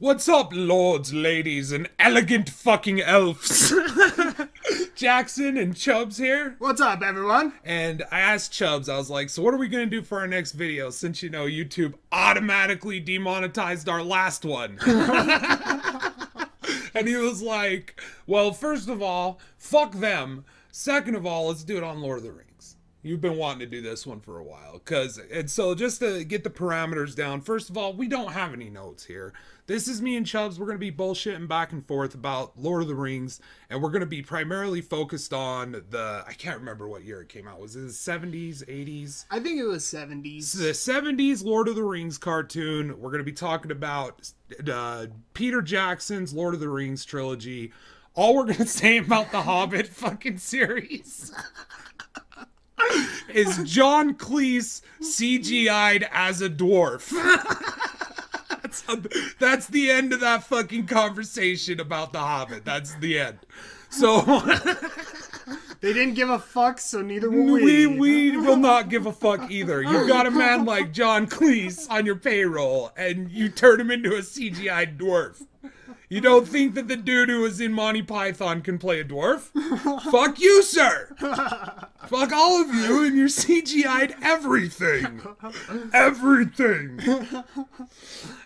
What's up, lords, ladies, and elegant fucking elves? Jackson and Chubbs here. What's up, everyone? And I asked Chubbs, I was like, so what are we going to do for our next video since, you know, YouTube automatically demonetized our last one? And he was like, well, first of all, fuck them. Second of all, let's do it on Lord of the Rings. You've been wanting to do this one for a while. And so just to get the parameters down, first of all, we don't have any notes here. This is me and Chubbs. We're going to be bullshitting back and forth about Lord of the Rings. And we're going to be primarily focused on I can't remember what year it came out. Was it the 70s, 80s? I think it was 70s. The 70s Lord of the Rings cartoon. We're going to be talking about Peter Jackson's Lord of the Rings trilogy. All we're going to say about the Hobbit fucking series is John Cleese CGI'd as a dwarf. That's the end of that fucking conversation about the Hobbit. That's the end. So they didn't give a fuck, so neither will we. We will not give a fuck either. You've got a man like John Cleese on your payroll, and you turn him into a CGI dwarf. You don't think that the dude who was in Monty Python can play a dwarf? Fuck you, sir! Fuck all of you, and you're CGI'd everything! Everything!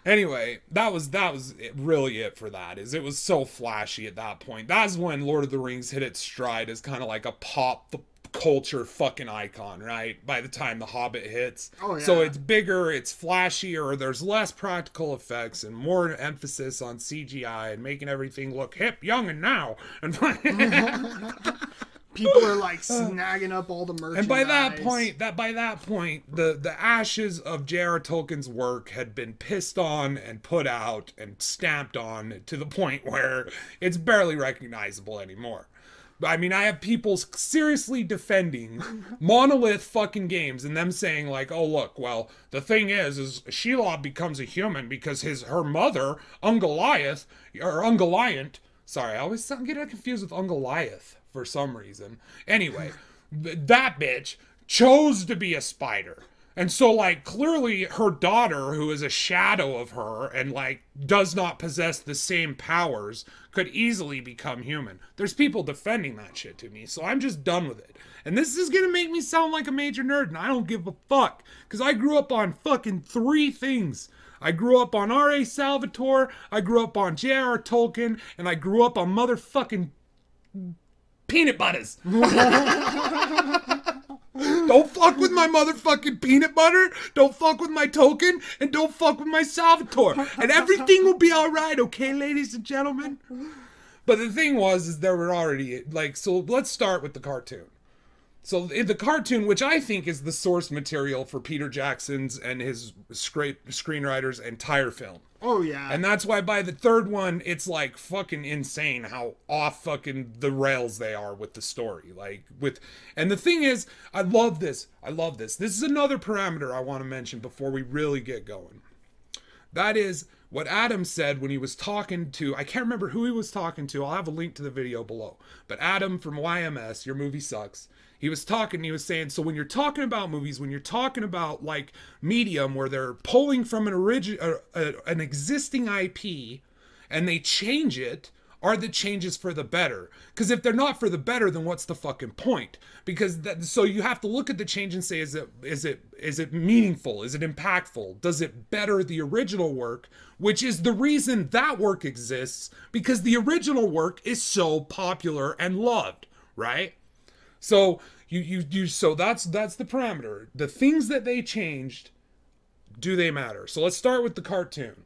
Anyway, that was really it for that. It was so flashy at that point. That's when Lord of the Rings hit its stride as kind of like a pop culture fucking icon, right? By the time the Hobbit hits. Oh, yeah. So it's bigger, it's flashier, there's less practical effects and more emphasis on CGI and making everything look hip, young, and now. And people are like snagging up all the merchandise. And by that point, the ashes of J.R.R. Tolkien's work had been pissed on and put out and stamped on to the point where it's barely recognizable anymore. I mean, I have people seriously defending Monolith fucking games and them saying like, oh look, well, the thing is Shelob becomes a human because her mother, Ungoliant, sorry, I always get confused with Ungoliath for some reason. Anyway, that bitch chose to be a spider. And so, like, clearly her daughter, who is a shadow of her and, like, does not possess the same powers, could easily become human. There's people defending that shit to me, so I'm just done with it. And this is gonna make me sound like a major nerd, and I don't give a fuck. Because I grew up on fucking 3 things. I grew up on R.A. Salvatore, I grew up on J.R.R. Tolkien, and I grew up on motherfucking peanut butters. Don't fuck with my motherfucking peanut butter, don't fuck with my Tolkien, and don't fuck with my Salvatore. And everything will be alright, okay, ladies and gentlemen? But the thing is there were already, like, so let's start with the cartoon. So in the cartoon, which I think is the source material for Peter Jackson's and his screenwriter's entire film. Oh, yeah. And that's why by the third one, it's like fucking insane how off fucking the rails they are with the story. And the thing is, I love this. This is another parameter I want to mention before we really get going. That is what Adam said when he was talking to, I can't remember who he was talking to. I'll have a link to the video below. But Adam from YMS, Your Movie Sucks, he was saying, so when you're talking about movies, when you're talking about like medium where they're pulling from an existing IP and they change it, are the changes for the better? Because if they're not for the better, then what's the fucking point? Because so you have to look at the change and say, is it meaningful? Is it impactful? Does it better the original work? Which is the reason that work exists, because the original work is so popular and loved, right? So so that's the parameter. The things that they changed, do they matter? So let's start with the cartoon.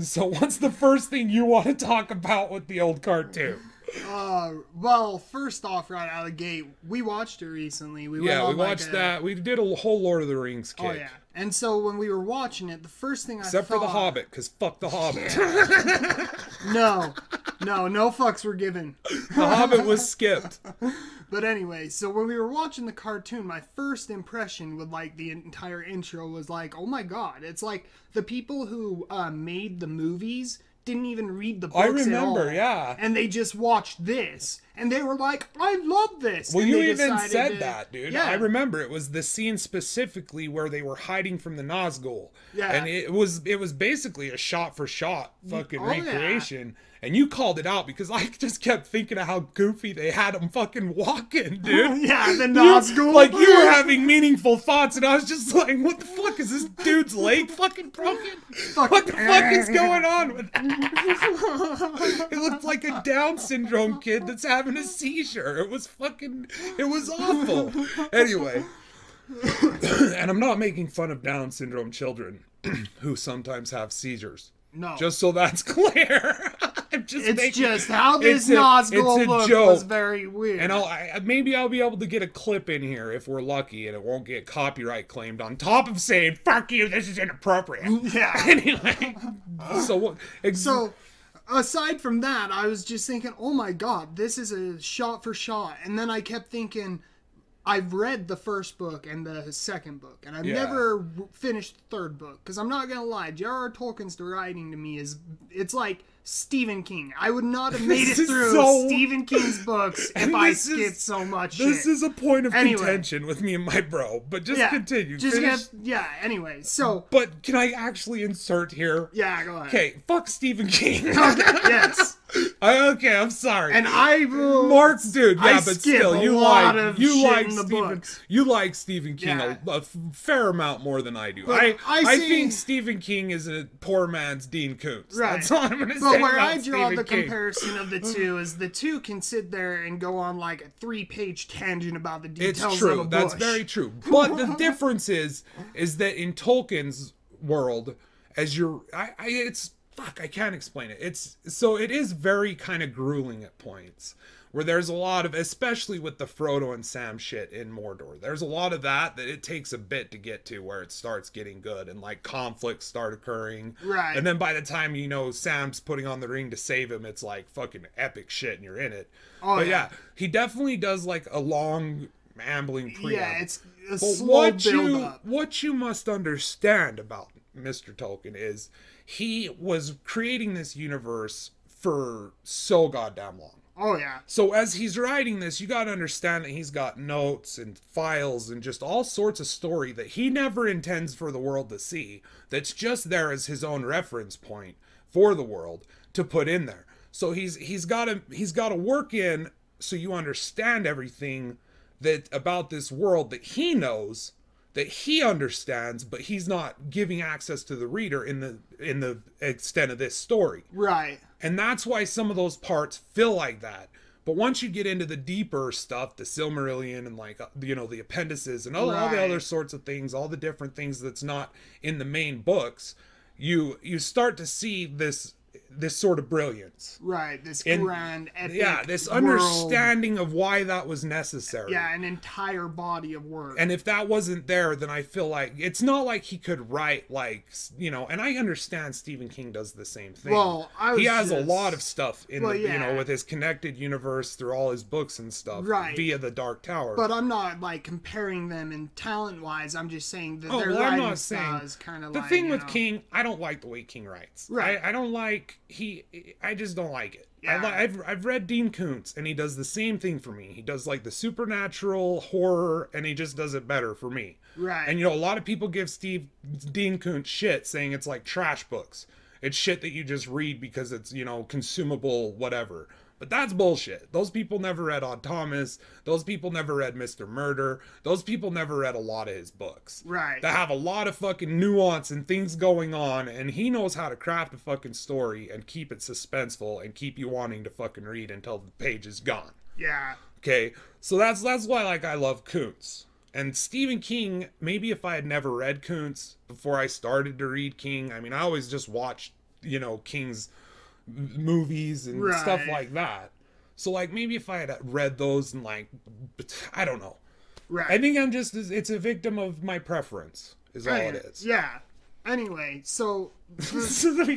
So what's the first thing you want to talk about with the old cartoon? Well, first off, right out of the gate, we watched it recently. We watched that. We did a whole Lord of the Rings kick. Oh, yeah. And so when we were watching it, the first thing Except for The Hobbit, because fuck The Hobbit. No fucks were given. The Hobbit was skipped. But anyway, so when we were watching the cartoon, my first impression with like the entire intro was like, oh my god, it's like the people who made the movies didn't even read the books I remember, at all, yeah. and they just watched this, and they were like, I love this. Well, and you they even decided said that, dude. Yeah. I remember it was the scene specifically where they were hiding from the Nazgul. Yeah. And it was basically a shot for shot fucking Oh, yeah. recreation. And you called it out because I just kept thinking of how goofy they had him fucking walking, dude. Yeah, the Nazgul. Like, you were having meaningful thoughts, and I was just like, what the fuck? Is this dude's leg fucking broken? What the fuck is going on with that? It looked like a Down syndrome kid that's having a seizure. It was awful. Anyway. And I'm not making fun of Down syndrome children who sometimes have seizures. No. Just so that's clear. It's just how this Nazgul looked was very weird. And maybe I'll be able to get a clip in here if we're lucky and it won't get copyright claimed on top of saying, fuck you, this is inappropriate. Yeah. Anyway. So aside from that, I was just thinking, oh my god, this is a shot for shot. And then I kept thinking, I've read the first book and the second book, and I've never finished the third book. Because I'm not going to lie, J.R.R. Tolkien's writing to me it's like Stephen King. I would not have made it through Stephen King's books if I skipped so much This shit. is a point of contention with me and my bro, but just continue. Anyway, so... But can I actually insert here? Yeah, go ahead. Okay, fuck Stephen King. Yes. Okay, I'm sorry. And I will... Mark, dude, but still, you like Stephen King a fair amount more than I do. I think Stephen King is a poor man's Dean Koontz. Right. That's all I'm gonna say. But where I draw Stephen the King. comparison of the two is the two can sit there and go on like a 3-page tangent about the details It's true. of a bush. That's very true. But the difference is that in Tolkien's world, as you're, I can't explain it. It is very kind of grueling at points. Where there's a lot of, especially with the Frodo and Sam shit in Mordor, there's a lot of that it takes a bit to get to where it starts getting good and like conflicts start occurring. Right. And then by the time Sam's putting on the ring to save him, it's like fucking epic shit and you're in it. Oh, but yeah, he definitely does like a long ambling preamble. Yeah, it's a slow build up. What you must understand about Mr. Tolkien is he was creating this universe for so goddamn long. Oh, yeah. So as he's writing this, you got to understand that he's got notes and files and just all sorts of story that he never intends for the world to see. That's just there as his own reference point for the world to put in there. So he's got to work in so you understand everything that about this world that he knows, that he understands, but he's not giving access to the reader in the extent of this story. Right. And that's why some of those parts feel like that. But once you get into the deeper stuff, the Silmarillion and like, the appendices and all the other sorts of things, all the different things that's not in the main books, you start to see this sort of brilliance. Right, this grand, epic this world. Understanding of why that was necessary. Yeah, an entire body of work. And if that wasn't there, then I feel like it's not like he could write like, and I understand Stephen King does the same thing. Well, he has a lot of stuff in with his connected universe through all his books and stuff via the Dark Tower. But I'm not like comparing them in talent-wise. I'm just saying that their writing style is kind of like... The thing with King, I don't like the way King writes. Right. I don't like... I just don't like it. Yeah. I've read Dean Koontz, and he does the same thing for me. He does like the supernatural horror, and he just does it better for me. Right. And a lot of people give Dean Koontz shit, saying it's like trash books. It's shit that you just read because it's consumable whatever. But that's bullshit. Those people never read Odd Thomas. Those people never read Mr. Murder. Those people never read a lot of his books. Right. That have a lot of fucking nuance and things going on, and he knows how to craft a fucking story and keep it suspenseful and keep you wanting to fucking read until the page is gone. Yeah. Okay? So that's why I love Koontz. And Stephen King, maybe if I had never read Koontz before I started to read King, I always just watched, King's movies and stuff like that. So like maybe if I had read those and like, I don't know. Right. I think it's a victim of my preference is all it is. Yeah. Anyway, so we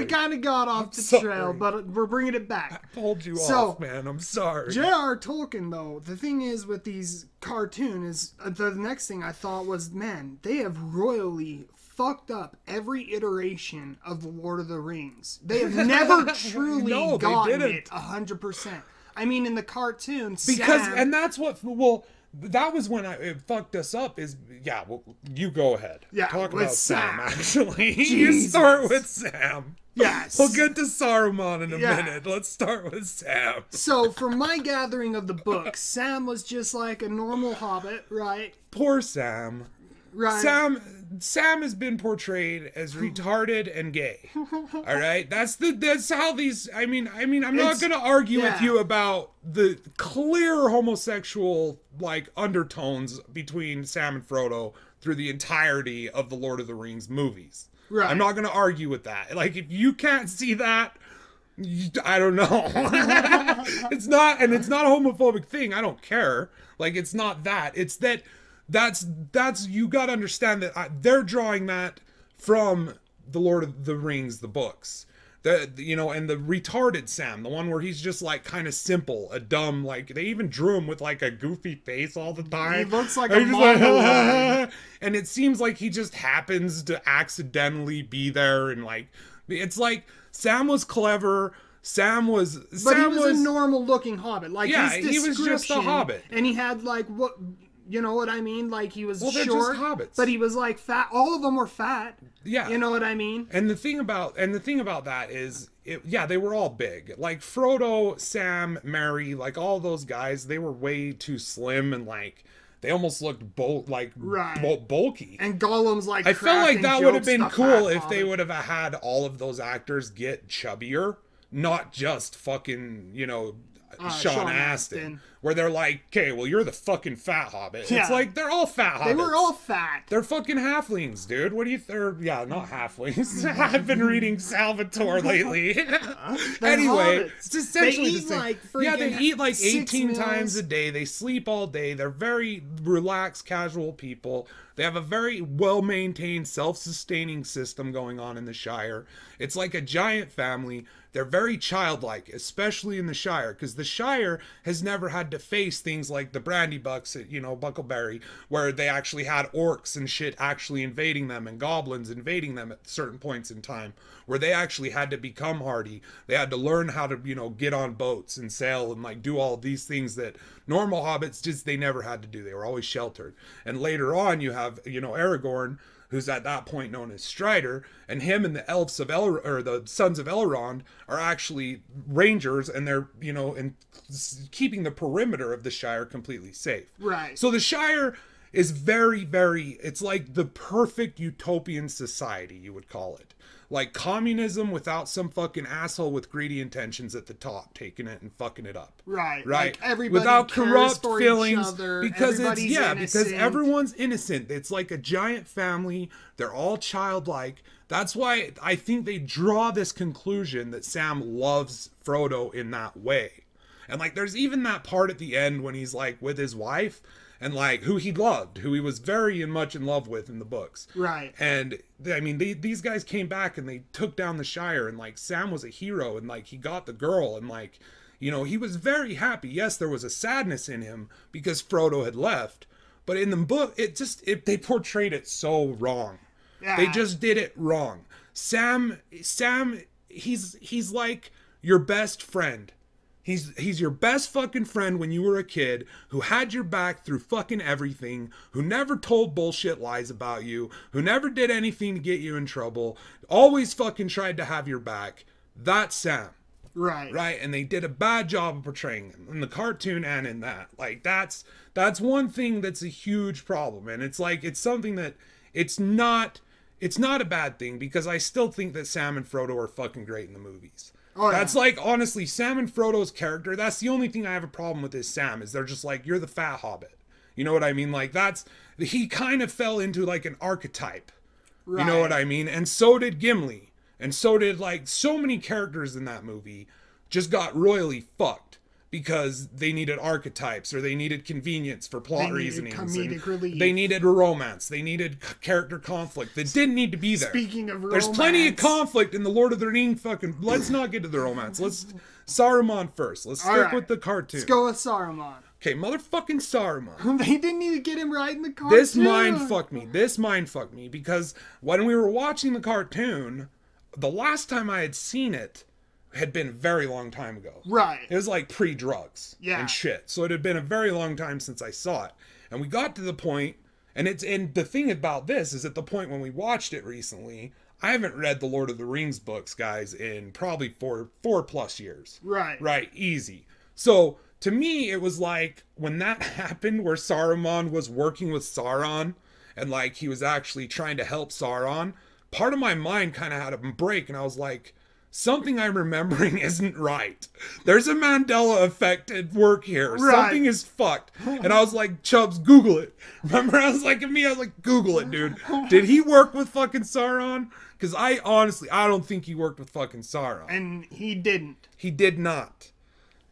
kind of got off the trail, but we're bringing it back. I pulled you off, man. I'm sorry. J.R.R. Tolkien, though, the thing is with these cartoons, the next thing I thought was, man, they have royally fucked up every iteration of the Lord of the Rings. They have never truly gotten it 100%. I mean, in the cartoon, because Sam, and that's what well. That was when it fucked us up. Is yeah. Well, you go ahead. Yeah, talk with about Sam. Sam. Actually, you Jesus. start with Sam. Yes. We'll get to Saruman in a Yeah. minute. Let's start with Sam. So, from my gathering of the book, Sam was just like a normal hobbit, right? Poor Sam. Right. Sam has been portrayed as retarded and gay. All right, that's how these. I mean, I'm not going to argue with you about the clear homosexual like undertones between Sam and Frodo through the entirety of the Lord of the Rings movies. Right. I'm not going to argue with that. Like, if you can't see that, I don't know. It's not a homophobic thing. I don't care. Like, it's not that. It's that. That's you got to understand that they're drawing that from the Lord of the Rings, the books, and the retarded Sam, the one where he's just like kind of simple, a dumb, like they even drew him with like a goofy face all the time. He looks like and a like, and it seems like he just happens to accidentally be there, and like it's like Sam was clever. But he was a normal looking hobbit. Like he was just a hobbit, and he had like what. You know what I mean? Like, he was they're short, just hobbits. but he was like fat. All of them were fat. Yeah. You know what I mean? And the thing about that is, they were all big. Like Frodo, Sam, Merry, like all those guys, they were way too slim and like they almost looked bulky. And Gollum's like. I felt like that would have been cool if they would have had all of those actors get chubbier, not just fucking Sean Astin, where they're like, okay, well, you're the fucking fat hobbit. Yeah. It's like, they're all fat hobbits. They were all fat. They're fucking halflings, dude. What do you, not halflings. I've been reading Salvatore lately. Anyway, it's essentially the same. They eat like 18 times a day. They sleep all day. They're very relaxed, casual people. They have a very well-maintained, self-sustaining system going on in the Shire. It's like a giant family. They're very childlike, especially in the Shire, because the Shire has never had to face things like the Brandy Bucks at, Buckleberry, where they actually had orcs and shit actually invading them and goblins invading them at certain points in time, where they actually had to become hardy. They had to learn how to, get on boats and sail and like do all of these things that normal hobbits they never had to do. They were always sheltered. And later on, you have, Aragorn, who's at that point known as Strider, and him and the elves of the sons of Elrond are actually rangers, and they're, and keeping the perimeter of the Shire completely safe. Right. So the Shire is very, very, it's like the perfect utopian society, you would call it. Like communism without some fucking asshole with greedy intentions at the top taking it and fucking it up. Right. Right. Like everybody without cares corrupt for feelings, each other. because because everyone's innocent. It's like a giant family. They're all childlike. That's why I think they draw this conclusion that Sam loves Frodo in that way. And like there's even that part at the end when he's like with his wife and like who he loved, who he was very much in love with in the books. Right. And I mean, these guys came back and they took down the Shire, and like Sam was a hero, and like he got the girl, and like, he was very happy. Yes, there was a sadness in him because Frodo had left, but in the book, they portrayed it so wrong. Yeah. They just did it wrong. Sam, he's like your best friend. He's your best fucking friend when you were a kid, who had your back through fucking everything, who never told bullshit lies about you, who never did anything to get you in trouble, always fucking tried to have your back. That's Sam. Right. Right? And they did a bad job of portraying him in the cartoon and in that. Like that's one thing that's a huge problem. And it's like, it's something that it's not a bad thing, because I still think that Sam and Frodo are fucking great in the movies. Oh, that's like, honestly, Sam and Frodo's character, that's the only thing I have a problem with is Sam, is they're just like, you're the fat hobbit. You know what I mean? Like, he kind of fell into like an archetype. Right. You know what I mean? And so did Gimli. And so did like so many characters in that movie just got royally fucked because they needed archetypes, or they needed convenience for plot reasonings. Comedic relief. They needed a romance. They needed character conflict that didn't need to be there. Speaking of There's plenty of conflict in the Lord of the Rings fucking. Let's not get to the romance. Let's Saruman first. Let's stick with the cartoon. Let's go with Saruman. Okay, motherfucking Saruman. They didn't need to get him right in the cartoon. This mind fucked me because when we were watching the cartoon, the last time I had seen it, had been a very long time ago. Right. It was like pre-drugs Yeah. and shit. So it had been a very long time since I saw it. And we got to the point, and the thing about this is at the point when we watched it recently, I haven't read the Lord of the Rings books, guys, in probably four plus years. Right. Right, easy. So to me, it was like when that happened where Saruman was working with Sauron and like he was actually trying to help Sauron, part of my mind kind of had a break and I was like, something I'm remembering isn't right. There's a Mandela effect at work here. Right. Something is fucked. And I was like, Chubbs, Google it. Remember, I was like, Google it, dude. Did he work with fucking Sauron? Because I don't think he worked with fucking Sauron. And he didn't. He did not.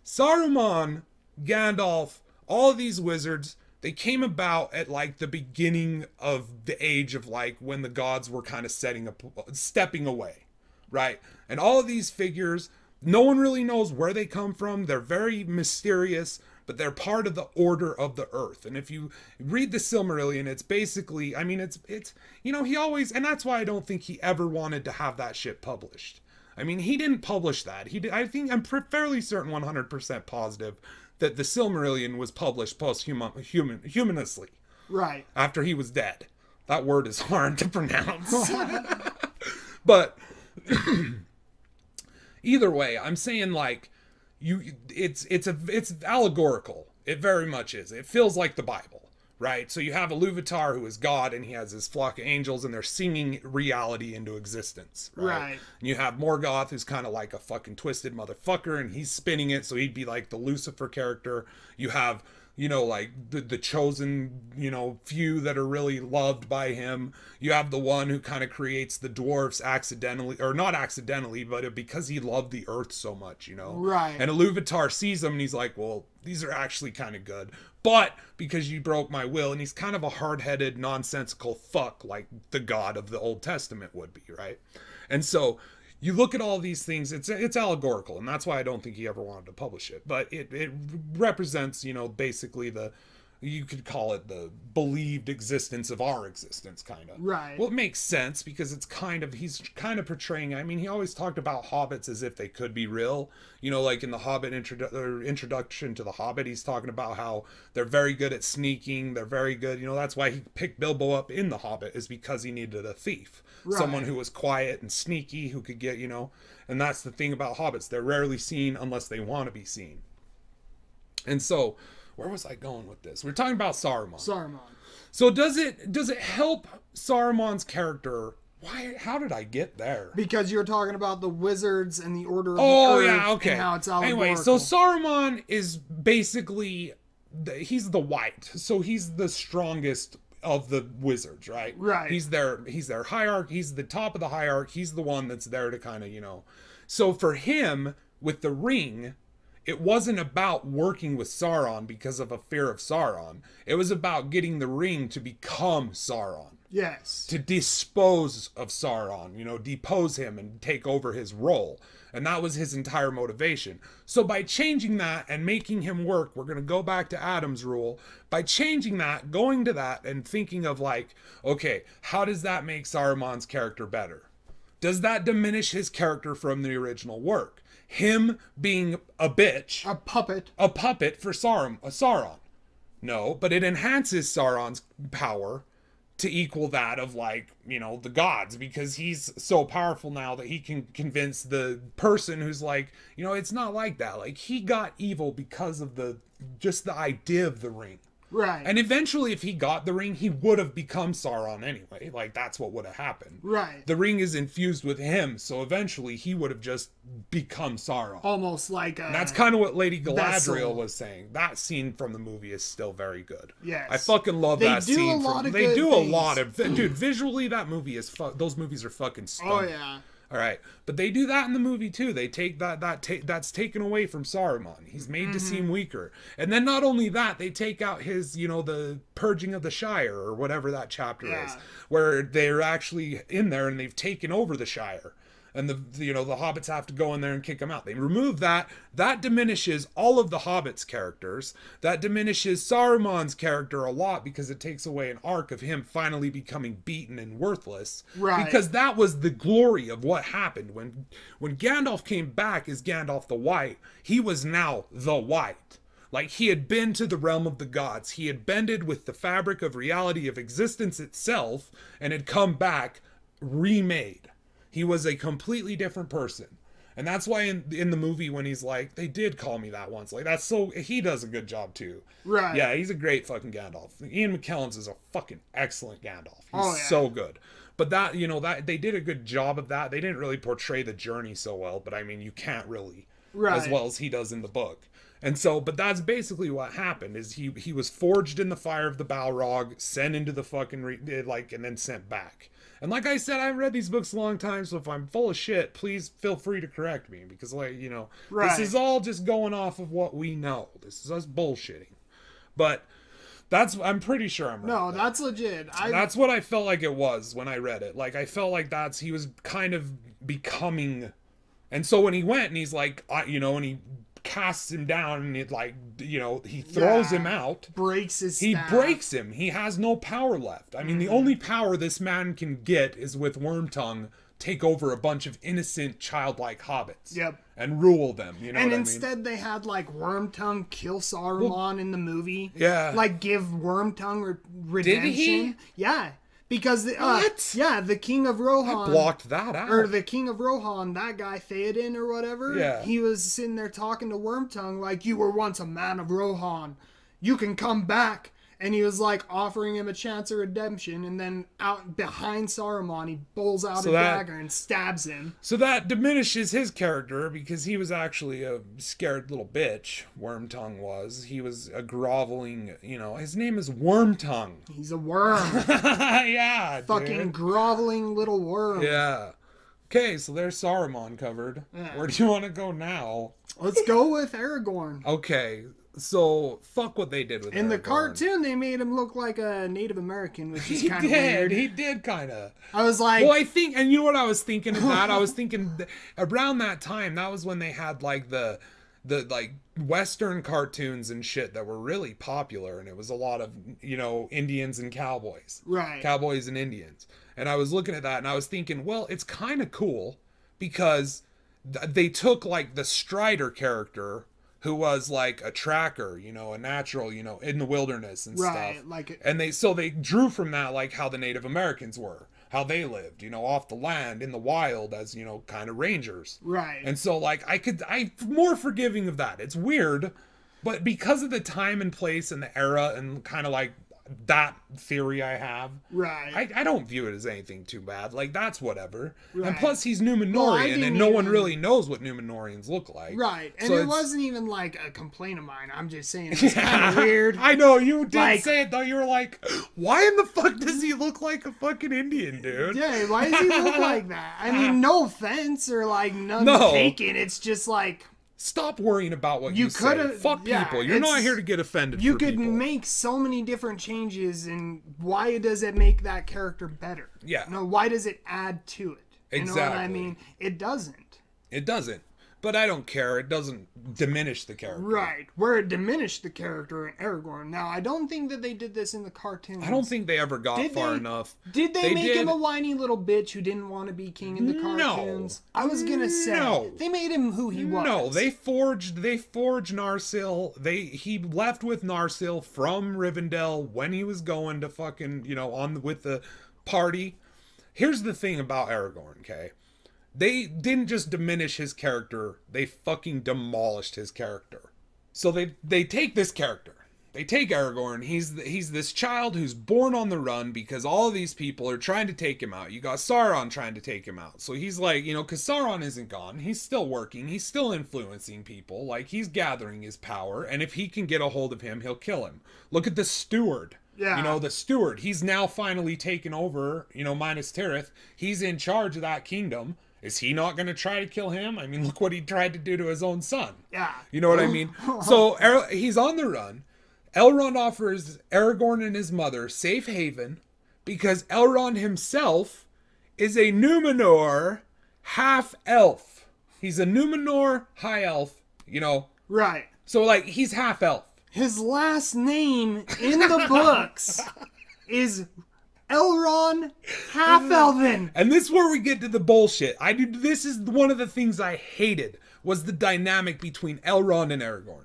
Saruman, Gandalf, all of these wizards, they came about at like the beginning of the age of like when the gods were kind of stepping away. Right? And all of these figures, no one really knows where they come from. They're very mysterious, but they're part of the order of the earth. And if you read the Silmarillion, it's basically, I mean, it's he always, and that's why I don't think he ever wanted to have that shit published. I mean, he didn't publish that. I'm fairly certain, 100% positive, that the Silmarillion was published posthumously. Right. After he was dead. That word is hard to pronounce. But either way, I'm saying like it's allegorical. It very much is. It feels like the Bible, right? So you have Iluvatar, who is God, and he has his flock of angels, and they're singing reality into existence, right? And you have Morgoth, who's kind of like a fucking twisted motherfucker, and he's spinning it, so he'd be like the Lucifer character. You have, like the chosen, few that are really loved by him. You have the one who kind of creates the dwarfs accidentally, or not accidentally, but because he loved the earth so much, Right. And Iluvatar sees them and he's like, well, these are actually kind of good, but because you broke my will, and he's kind of a hard-headed, nonsensical fuck like the God of the Old Testament would be, right? And so you look at all these things, it's allegorical, and that's why I don't think he ever wanted to publish it. But it represents, basically you could call it the believed existence of our existence, kind of. Right. Well, it makes sense because he's kind of portraying, I mean, he always talked about hobbits as if they could be real. Like in the Hobbit introduction to the Hobbit, he's talking about how they're very good at sneaking. They're very good. That's why he picked Bilbo up in the Hobbit, is because he needed a thief. Right. Someone who was quiet and sneaky, who could get, and that's the thing about hobbits. They're rarely seen unless they want to be seen. And so, where was I going with this? We're talking about Saruman. So does it help Saruman's character? How did I get there? Because you're talking about the wizards and the order of the earth. Yeah, okay. And how it's allegorical. Anyway, so Saruman is basically, he's the white. So he's the strongest of the wizards, right? Right. He's their hierarchy. He's the top of the hierarchy. He's the one that's there to kind of, So for him, with the ring, it wasn't about working with Sauron because of a fear of Sauron. It was about getting the ring to become Sauron. Yes. To dispose of Sauron, depose him and take over his role. And that was his entire motivation. So by changing that and making him work, we're going to go back to Adam's rule. By changing that, going to that and thinking of like, okay, how does that make Saruman's character better? Does that diminish his character from the original work? Him being a bitch. A puppet for Sauron. No, but it enhances Sauron's power to equal that of like, the gods, because he's so powerful now that he can convince the person who's like, it's not like that. Like, he got evil because of just the idea of the ring. Right. And eventually, if he got the ring, he would have become Sauron anyway. Like, that's what would have happened. Right. The ring is infused with him, so eventually he would have just become Sauron. Almost like and that's kind of what Lady Galadriel was saying. That scene from the movie is still very good. Yes. I fucking love that scene. They do a lot of... Dude, visually, that movie is... Those movies are fucking stunning. Oh, yeah. All right, but they do that in the movie too. They take that's taken away from Saruman. He's made to seem weaker, and then not only that, they take out his, the purging of the Shire or whatever that chapter is, where they're actually in there and they've taken over the Shire, and the hobbits have to go in there and kick him out. They remove that. That diminishes all of the hobbits' characters. That diminishes Saruman's character a lot because it takes away an arc of him finally becoming beaten and worthless. Right. Because that was the glory of what happened when Gandalf came back as Gandalf the White. He was now the White. Like, he had been to the realm of the gods. He had bended with the fabric of reality of existence itself and had come back remade. He was a completely different person. And that's why in the movie when he's like, they did call me that once. Like, that's so... He does a good job, too. Right. Yeah, he's a great fucking Gandalf. Ian McKellen's is a fucking excellent Gandalf. He's so good. But that, that they did a good job of that. They didn't really portray the journey so well. But, I mean, you can't really. Right. As well as he does in the book. And so, but that's basically what happened, is he was forged in the fire of the Balrog, sent into the fucking, and then sent back. And like I said, I haven't read these books a long time, so if I'm full of shit, please feel free to correct me, because, This is all just going off of what we know. This is us bullshitting. But I'm pretty sure I'm right. No, that's legit. That's what I felt like it was when I read it. Like, I felt like he was kind of becoming, and so when he went and he's like, and he casts him down and he throws him out, breaks his staff. He breaks him. He has no power left. I mean, the only power this man can get is with Wormtongue take over a bunch of innocent childlike hobbits. Yep. And rule them, and instead they had Wormtongue kill Saruman in the movie. Yeah. Give Wormtongue redemption. Did he? Yeah. Because what? The King of Rohan, I blocked that out. Or the King of Rohan, that guy Theoden or whatever. Yeah. He was sitting there talking to Wormtongue like, you were once a man of Rohan. You can come back. And he was offering him a chance of redemption, and then out behind Saruman, he pulls out a dagger and stabs him. So that diminishes his character, because he was actually a scared little bitch. Wormtongue was. He was a groveling, his name is Wormtongue. He's a worm. Yeah, fucking dude. Groveling little worm. Yeah. Okay, so there's Saruman covered. Yeah. Where do you want to go now? Let's go with Aragorn. Okay. So, fuck what they did with In Aragorn. the cartoon, they made him look like a Native American, which is kind of weird. He did kind of. I was like... Well, I think, and you know what I was thinking of that? I was thinking, around that time, that was when they had, the Western cartoons and shit that were really popular, and it was a lot of, Indians and cowboys. Right. Cowboys and Indians. And I was looking at that, and I was thinking, well, it's kind of cool, because they took, the Strider character, who was a tracker, a natural, in the wilderness and stuff. And they drew from that, how the Native Americans were, how they lived, off the land, in the wild, as, kind of rangers. Right. And so, I'm more forgiving of that. It's weird, but because of the time and place and the era and kind of that theory I have, right, I don't view it as anything too bad. That's whatever. Right. And plus he's Numenorian, and no one really knows what Numenorians look like. Right. And so it wasn't even a complaint of mine. I'm just saying it's kind of weird. I know, you did say it though. You were like, why in the fuck does he look like a fucking Indian, dude? Yeah, why does he look like that? I mean, no offense or none taken. It's just stop worrying about what you say. Fuck people. You're not here to get offended. You could make so many different changes, and why does it make that character better? Yeah. Why does it add to it? Exactly. You know what I mean? It doesn't. It doesn't. But I don't care. It doesn't diminish the character. Right. Where it diminished the character in Aragorn. Now, I don't think that they did this in the cartoons. I don't think they ever got far enough. Did they make him a whiny little bitch who didn't want to be king in the cartoons? No. I was going to say. No. They made him who he was. No, they forged Narsil. He left with Narsil from Rivendell when he was going to fucking, with the party. Here's the thing about Aragorn, okay? They didn't just diminish his character, they fucking demolished his character. So they take this character. They take Aragorn. He's this child who's born on the run because all of these people are trying to take him out. You got Sauron trying to take him out. So he's because Sauron isn't gone. He's still working. He's still influencing people. He's gathering his power. And if he can get a hold of him, he'll kill him. Look at the steward. Yeah. The steward. He's now finally taken over, Minas Tirith. He's in charge of that kingdom. Is he not going to try to kill him? I mean, look what he tried to do to his own son. Yeah. You know what I mean? So he's on the run. Elrond offers Aragorn and his mother safe haven because Elrond himself is a Numenor half elf. He's a Numenor high elf, you know. Right. So, like, he's half elf. His last name in the books is Elrond Half-Elven. And this is where we get to the bullshit. This is one of the things I hated, was the dynamic between Elrond and Aragorn.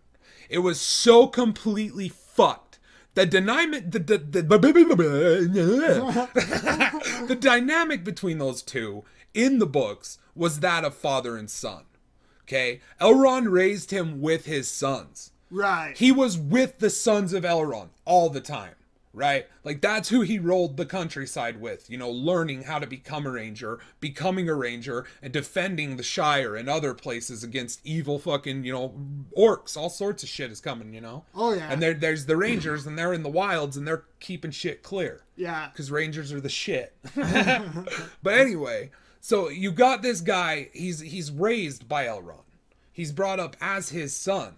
It was so completely fucked. The dynamic, the dynamic between those two in the books was that of father and son. Okay? Elrond raised him with his sons. Right. He was with the sons of Elrond all the time. Right? Like, that's who he rolled the countryside with, you know, learning how to become a ranger, becoming a ranger, and defending the Shire and other places against evil fucking, you know, orcs. All sorts of shit is coming, you know? Oh, yeah. And there's the rangers, and they're in the wilds, and they're keeping shit clear. Yeah. Because rangers are the shit. But anyway, so you got this guy, he's raised by Elrond. He's brought up as his son.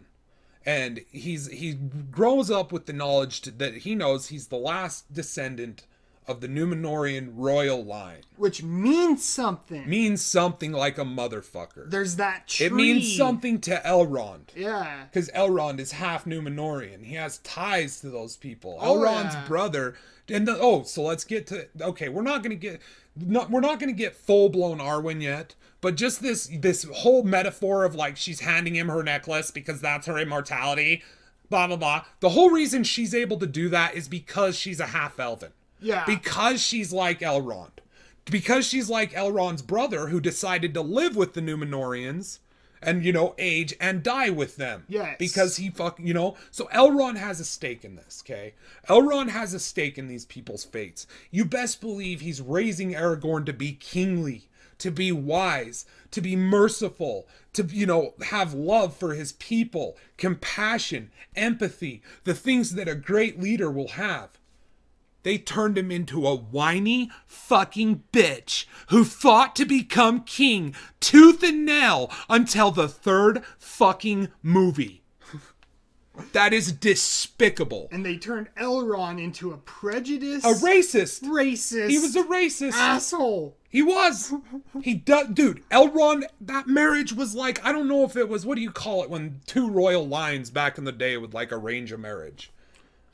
And he grows up with the knowledge that he knows he's the last descendant of the Númenórean royal line. Which means something. Means something like a motherfucker. There's that tree. It means something to Elrond. Yeah. Because Elrond is half Númenórean. He has ties to those people. Oh, Elrond's yeah. brother. And so let's get to... Okay, we're not going to get full-blown Arwen yet. But just this whole metaphor of, like, she's handing him her necklace because that's her immortality, blah, blah, blah. The whole reason she's able to do that is because she's a half-elven. Yeah. Because she's like Elrond. Because she's like Elrond's brother who decided to live with the Númenóreans and, you know, age and die with them. Yes. Because he you know. So Elrond has a stake in this, okay? Elrond has a stake in these people's fates. You best believe he's raising Aragorn to be kingly, to be wise, to be merciful, to, you know, have love for his people, compassion, empathy, the things that a great leader will have. They turned him into a whiny fucking bitch who fought to become king tooth and nail until the third fucking movie. That is despicable. And they turned Elrond into a prejudiced... A racist. Racist. He was a racist. Asshole. He was. Dude, Elrond, that marriage was like, I don't know if it was, what do you call it when two royal lines back in the day would like arrange a marriage?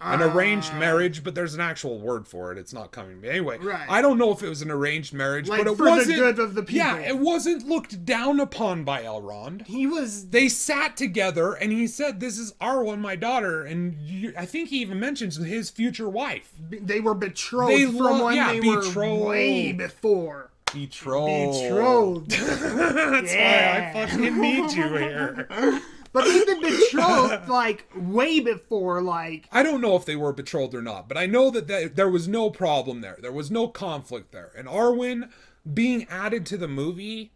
An arranged marriage, but there's an actual word for it. It's not coming to me. Anyway, right. I don't know if it was an arranged marriage, like, but it for wasn't. the good of the people. Yeah, it wasn't looked down upon by Elrond. He was... They sat together, and he said, this is Arwen, my daughter, and I think he even mentions his future wife. They were betrothed they were way before. Betrothed. That's why I fucking need you here. But they've been betrothed, like, way before, like... I don't know if they were betrothed or not, but I know that there was no problem there. There was no conflict there. And Arwen being added to the movie,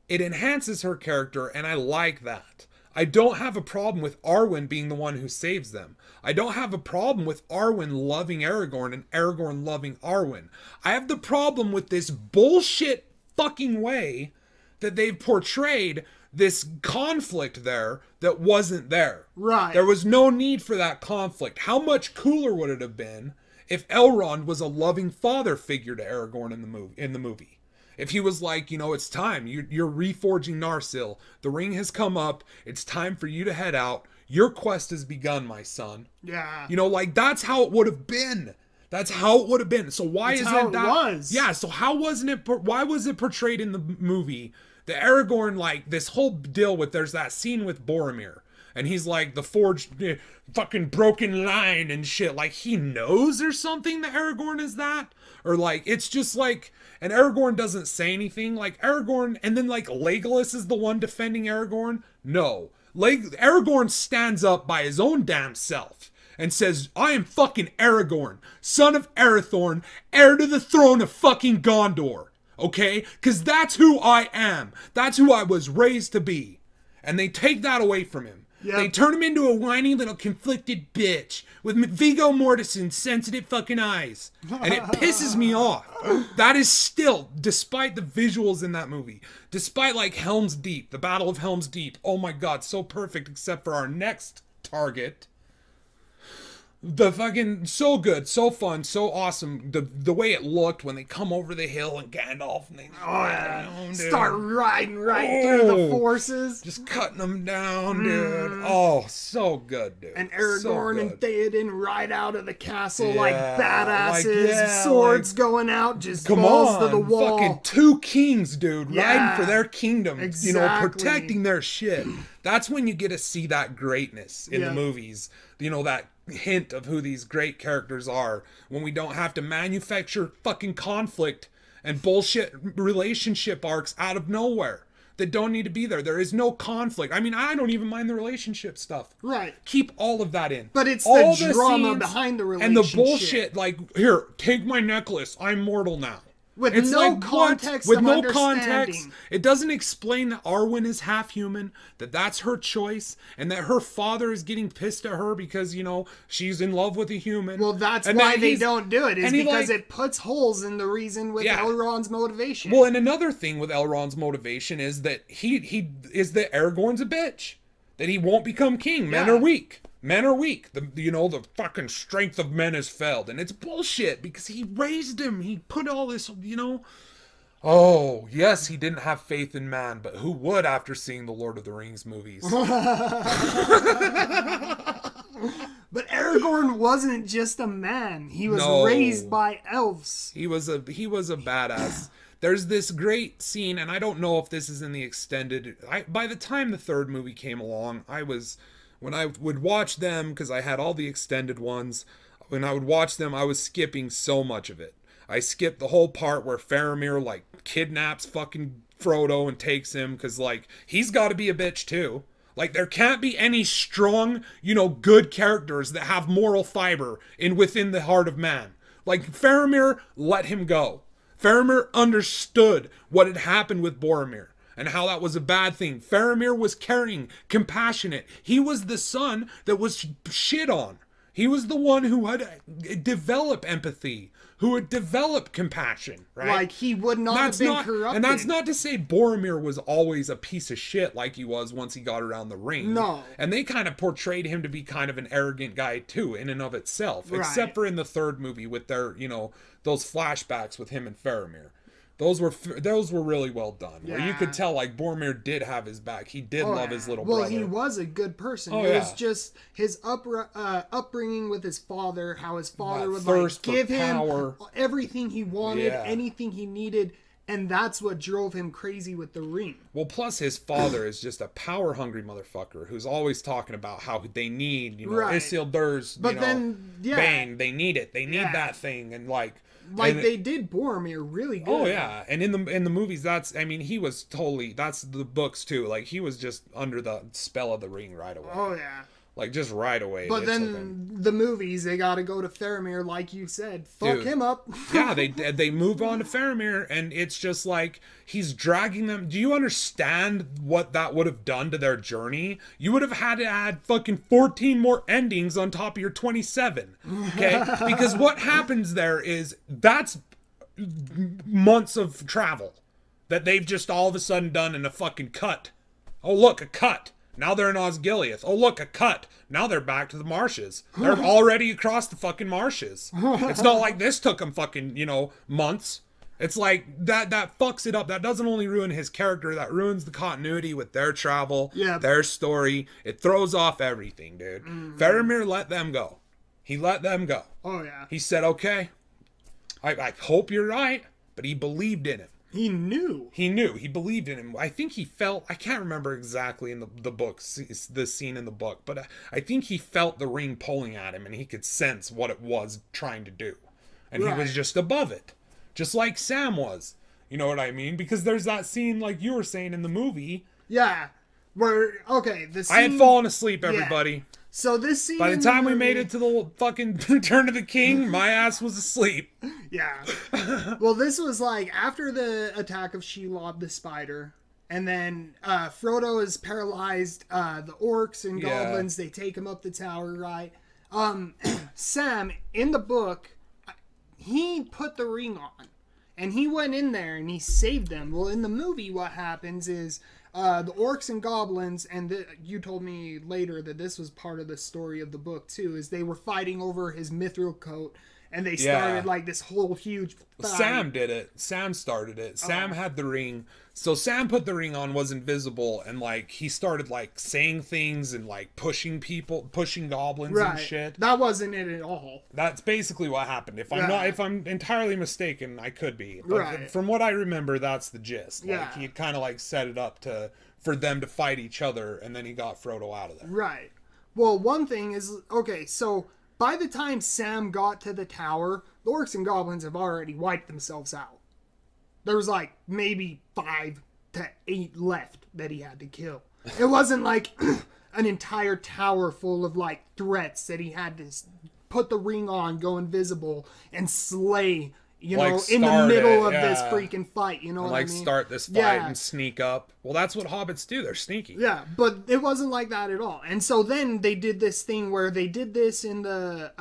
it enhances her character, and I like that. I don't have a problem with Arwen being the one who saves them. I don't have a problem with Arwen loving Aragorn and Aragorn loving Arwen. I have the problem with this bullshit fucking way that they've portrayed this conflict there that wasn't there. Right. There was no need for that conflict. How much cooler would it have been if Elrond was a loving father figure to Aragorn in the movie? If he was like, you know, it's time. You're reforging Narsil. The ring has come up. It's time for you to head out. Your quest has begun, my son. Yeah. You know, like, that's how it would have been. That's how it would have been. So why isn't that? Was. Yeah, so how wasn't it? Why was it portrayed in the movie? The Aragorn, like, this whole deal with, there's that scene with Boromir, and he's like, the forged fucking broken line and shit, like, he knows or something that Aragorn is that? Or, like, it's just like, and Aragorn doesn't say anything, like, Aragorn, and then, like, Legolas is the one defending Aragorn? No. Aragorn stands up by his own damn self and says, I am fucking Aragorn, son of Arathorn, heir to the throne of fucking Gondor. Okay? Because that's who I am. That's who I was raised to be. And they take that away from him. Yep. They turn him into a whiny little conflicted bitch with Viggo Mortensen's sensitive fucking eyes. And it pisses me off. That is still, despite the visuals in that movie, despite like Helm's Deep, the Battle of Helm's Deep, oh my god, so perfect except for our next target. The fucking so good, so fun, so awesome. The way it looked when they come over the hill and Gandalf and they start riding through the forces, just cutting them down, dude. Oh, so good, dude. And Aragorn and Theoden ride out of the castle like like, badasses, swords going out, just balls to the wall. Fucking two kings, dude, riding for their kingdom, protecting their shit. That's when you get to see that greatness in the movies. That hint of who these great characters are, when we don't have to manufacture fucking conflict and bullshit relationship arcs out of nowhere that don't need to be there. There is no conflict. I mean, I don't even mind the relationship stuff. Right. Keep all of that in. But it's all the drama behind the relationship. And the bullshit, like, here, take my necklace. I'm mortal now. With no context with no context. It doesn't explain that Arwen is half human, that that's her choice, and that her father is getting pissed at her because, she's in love with a human. Well, that's why they don't do it, is because it puts holes in the reason with Elrond's motivation. Well, and another thing with Elrond's motivation is that that Aragorn's a bitch. That he won't become king. Men are weak. Men are weak. The fucking strength of men has failed. And it's bullshit because he raised him. He put all this, Oh, yes, he didn't have faith in man, but who would after seeing the Lord of the Rings movies? But Aragorn wasn't just a man. He was raised by elves. He was a badass. There's this great scene, and I don't know if this is in the extended... by the time the third movie came along, when I would watch them, because I had all the extended ones, when I would watch them, I was skipping so much of it. I skipped the whole part where Faramir, kidnaps fucking Frodo and takes him, because, he's got to be a bitch, too. There can't be any strong, good characters that have moral fiber within the heart of man. Faramir let him go. Faramir understood what had happened with Boromir and how that was a bad thing. Faramir was caring, compassionate. He was the son that was shit on. He was the one who had developed empathy, who would develop compassion, right? He would not have been corrupted. And that's not to say Boromir was always a piece of shit like he was once he got around the ring. No. And they kind of portrayed him to be kind of an arrogant guy too, in and of itself. Right. Except for in the third movie with their, those flashbacks with him and Faramir. Those were really well done. Yeah. Where you could tell Boromir did have his back. He did love his little brother. Well, he was a good person. It was just his upbringing with his father, how his father would give him everything he wanted, anything he needed, and that's what drove him crazy with the ring. Well, plus his father is just a power-hungry motherfucker who's always talking about how they need, Isildur's, Bane. They need it. They need that thing, and they did Boromir really good. Oh yeah, and in the movies, he was totally, that's the books too. He was just under the spell of the ring right away. Oh yeah. Just right away. But then the movies, they got to go to Faramir, like you said. Fuck him up. Yeah, they move on to Faramir, and it's just he's dragging them. Do you understand what that would have done to their journey? You would have had to add fucking 14 more endings on top of your 27. Okay? Because what happens there is that's months of travel that they've just all of a sudden done in a fucking cut. Oh, look, a cut. Now they're in Osgiliath. Oh, look, a cut. Now they're back to the marshes. They're already across the fucking marshes. It's not like this took them fucking, months. It's that fucks it up. That doesn't only ruin his character, that ruins the continuity with their travel, their story. It throws off everything, dude. Faramir let them go. He let them go. Oh, yeah. He said, okay, I hope you're right, but he believed in him. He knew. He believed in him. I think he felt, I can't remember exactly in the books, the scene in the book, but I think he felt the ring pulling at him and he could sense what it was trying to do. And he was just above it. Just like Sam was. You know what I mean? Because there's that scene, like you were saying in the movie. Yeah. Where, the scene... I had fallen asleep, everybody. Yeah. So this scene... By the time we made it to the fucking Return of the King, my ass was asleep. Yeah. Well, this was after the attack of Shelob the spider, and then Frodo is paralyzed, the orcs and goblins, they take him up the tower, right? Sam, in the book, he put the ring on. and he went in there and he saved them. Well, in the movie, what happens is the orcs and goblins, and you told me later that this was part of the story of the book too, is they were fighting over his mithril coat, and they started like this whole huge fight. Sam did it. Sam started it. Sam had the ring. So Sam put the ring on, was invisible, and like he started like saying things and like pushing goblins and shit. That wasn't it at all. That's basically what happened. If I'm entirely mistaken, I could be. But from what I remember, that's the gist. Like he kind of like set it up for them to fight each other, and then he got Frodo out of there. Right. Well, one thing is, okay, so by the time Sam got to the tower, the orcs and goblins have already wiped themselves out. There was like maybe 5 to 8 left that he had to kill. It wasn't like an entire tower full of like threats that he had to put the ring on, go invisible, and slay, you know, in the middle of this freaking fight. You know what I mean? Like start this fight and sneak up. Well, that's what hobbits do. They're sneaky. Yeah, but it wasn't like that at all. And so then they did this thing where they did this in the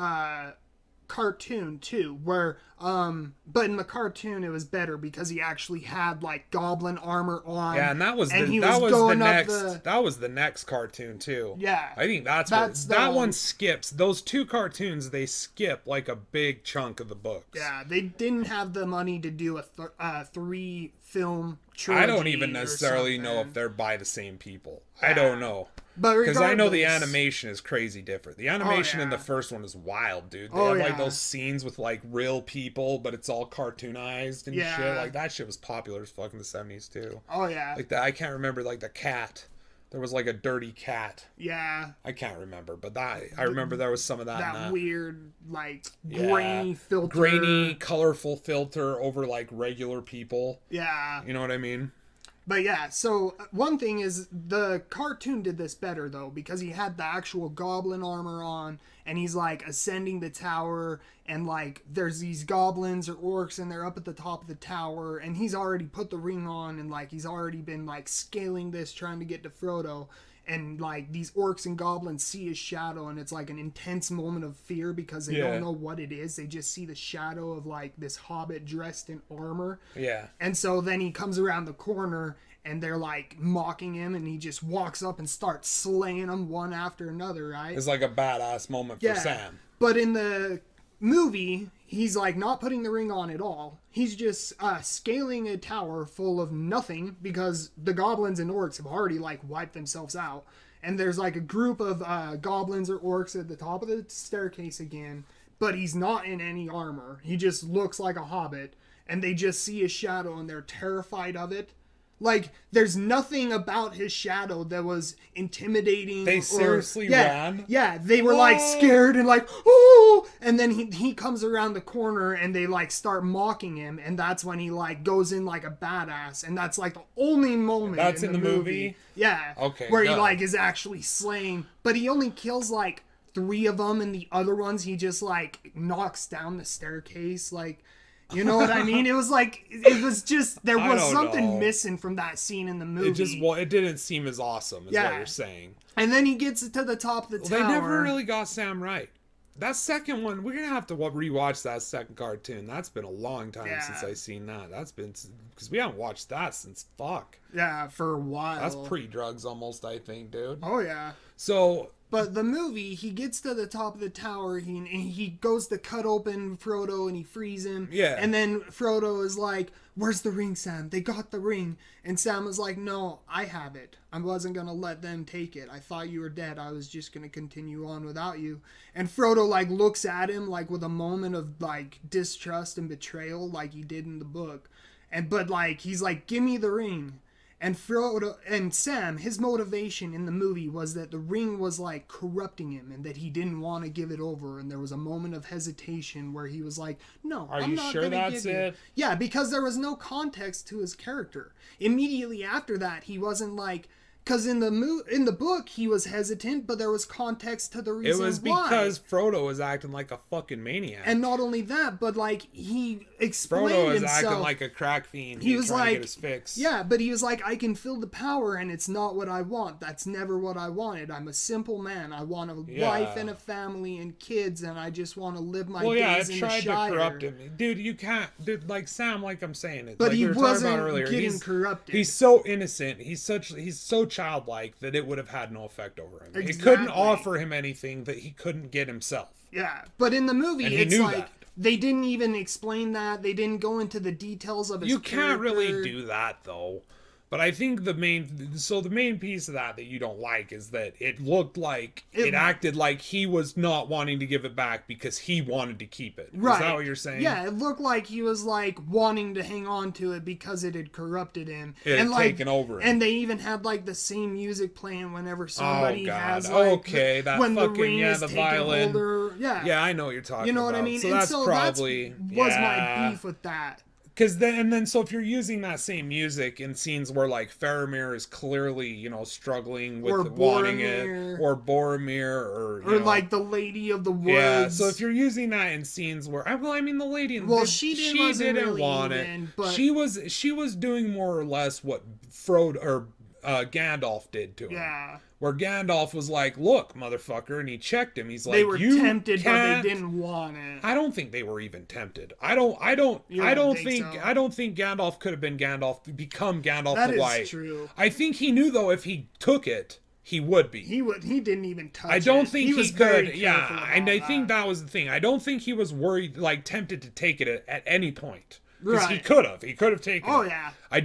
cartoon too, where but in the cartoon it was better because he actually had like goblin armor on. Yeah, and that was the next cartoon too. Yeah, I think that one skips those 2 cartoons. They skip like a big chunk of the books. Yeah, they didn't have the money to do a 3-film trilogy. I don't even necessarily know if they're by the same people. Yeah. I don't know. Because I know the animation is crazy different. The animation in the first one is wild, dude. They have like those scenes with like real people, but it's all cartoonized and shit. Like that shit was popular as fuck in the 70s too. Oh yeah. Like I can't remember like the cat. There was like a dirty cat. Yeah. I can't remember, but I remember there was some of that. That weird like grainy filter. Grainy, colorful filter over like regular people. Yeah. You know what I mean? But yeah, so one thing is the cartoon did this better though, because he had the actual goblin armor on and he's like ascending the tower and like there's these goblins or orcs and they're up at the top of the tower and he's already put the ring on and like he's already been like scaling this trying to get to Frodo. And like these orcs and goblins see his shadow and it's like an intense moment of fear because they don't know what it is. They just see the shadow of like this hobbit dressed in armor. Yeah. And so then he comes around the corner and they're like mocking him and he just walks up and starts slaying them one after another, right? It's like a badass moment for Sam. But in the movie, he's like not putting the ring on at all. He's just scaling a tower full of nothing because the goblins and orcs have already like wiped themselves out. And there's like a group of goblins or orcs at the top of the staircase again, but he's not in any armor. He just looks like a hobbit and they just see his shadow and they're terrified of it. Like, there's nothing about his shadow that was intimidating. They seriously ran? Yeah, they were like scared and like, oh! And then he comes around the corner and they like start mocking him. And that's when he like goes in like a badass. And that's like the only moment that's in the movie. Yeah. Okay. Where he like is actually slaying. But he only kills like 3 of them. And the other ones he just like knocks down the staircase. Like... You know what I mean? It was like, it was just, there was something missing from that scene in the movie. It didn't seem as awesome as what you're saying. And then he gets to the top of the tower. They never really got Sam right. That second one, we're going to have to rewatch that second cartoon. That's been a long time since I've seen that. That's been, because we haven't watched that since fuck. Yeah, for a while. That's pre-drugs almost, I think, dude. Oh, yeah. So... But the movie, he gets to the top of the tower, he goes to cut open Frodo and he frees him. Yeah. And then Frodo is like, where's the ring, Sam? They got the ring. And Sam was like, no, I have it. I wasn't going to let them take it. I thought you were dead. I was just going to continue on without you. And Frodo like looks at him like with a moment of like distrust and betrayal like he did in the book. But like, he's like, give me the ring. And Frodo and Sam, his motivation in the movie was that the ring was like corrupting him and that he didn't want to give it over. And there was a moment of hesitation where he was like, no, I'm not going to give it. Yeah, because there was no context to his character. Immediately after that, he wasn't like Because in the book he was hesitant, but there was context to the reason why. It was because Frodo was acting like a fucking maniac. And not only that, but like he explained Frodo was himself. acting like a crack fiend. He was trying like, to get his fix. Yeah, but he was like, I can feel the power, and it's not what I want. That's never what I wanted. I'm a simple man. I want a wife and a family and kids, and I just want to live my days in the Shire. It tried to corrupt him, dude. You can't, dude. Like Sam, like I'm saying it, but like he we were wasn't talking about earlier. getting corrupted. He's so innocent. He's so childlike that it would have had no effect over him. Exactly. It couldn't offer him anything that he couldn't get himself. Yeah, but in the movie, And it's like that. They didn't even explain that. They didn't go into the details of his You can't character. really do that though. But I think the main piece of that you don't like is that it looked like it acted like he was not wanting to give it back because he wanted to keep it. Right. Is that what you're saying? Yeah, it looked like he was like wanting to hang on to it because it had corrupted him. It and had taken over him. And they even had like the same music playing whenever somebody has okay, that when fucking the ring is the taken violin. Holder. Yeah, I know what you're talking about. You know what I mean? So and that's probably was my beef with that. Because then so if you're using that same music in scenes where like Faramir is clearly struggling with wanting it, or Boromir, or like the Lady of the Woods. Yeah, so if you're using that in scenes where the lady, she didn't really want even, it, but she was doing more or less what Frodo or Gandalf did to him. Yeah. Where Gandalf was like, "Look, motherfucker," and he checked him. He's like, "They were tempted, can't. but they didn't want it." I don't think they were even tempted. I don't think Gandalf could have been become Gandalf the White. That is true. I think he knew though if he took it, he would be. He didn't even touch it. I don't think he could. Yeah, and I think that was the thing. I don't think he was worried, like tempted to take it at any point. Because he could have. He could have taken it. Oh yeah. I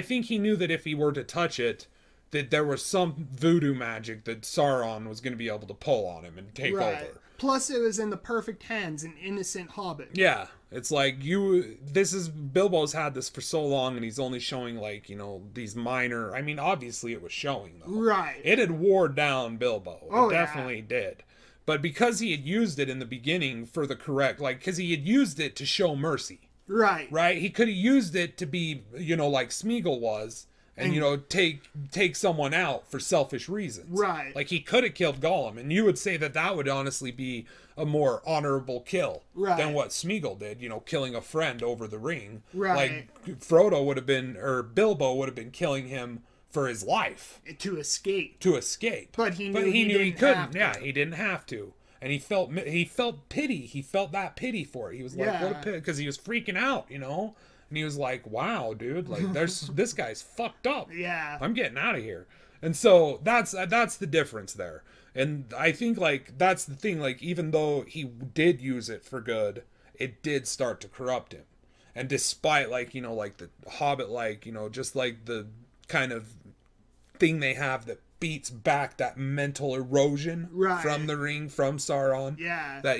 think he knew that if he were to touch it, that there was some voodoo magic that Sauron was going to be able to pull on him and take over. Plus, it was in the perfect hands, an innocent hobbit. Yeah, it's like Bilbo's had this for so long, and he's only showing like these minor. I mean, obviously it was showing though. Right. It had wore down Bilbo. Oh, it definitely did. But because he had used it in the beginning for the correct, because he had used it to show mercy. Right. Right. He could have used it to be, like Smeagol was. And take someone out for selfish reasons. Like he could have killed Gollum, and you would say that would honestly be a more honorable kill than what Smeagol did. Killing a friend over the ring. Like Frodo would have been, or Bilbo would have been killing him for his life to escape. But he knew he couldn't. Yeah, he didn't have to. And he felt pity. He felt that pity for it. He was like, what a pity, because he was freaking out. And he was like, wow, dude, like this guy's fucked up. Yeah. I'm getting out of here. And so that's the difference there. And I think that's the thing, even though he did use it for good, it did start to corrupt him. And despite the Hobbit, just like the kind of thing they have that beats back that mental erosion from the ring, from Sauron. Yeah. That,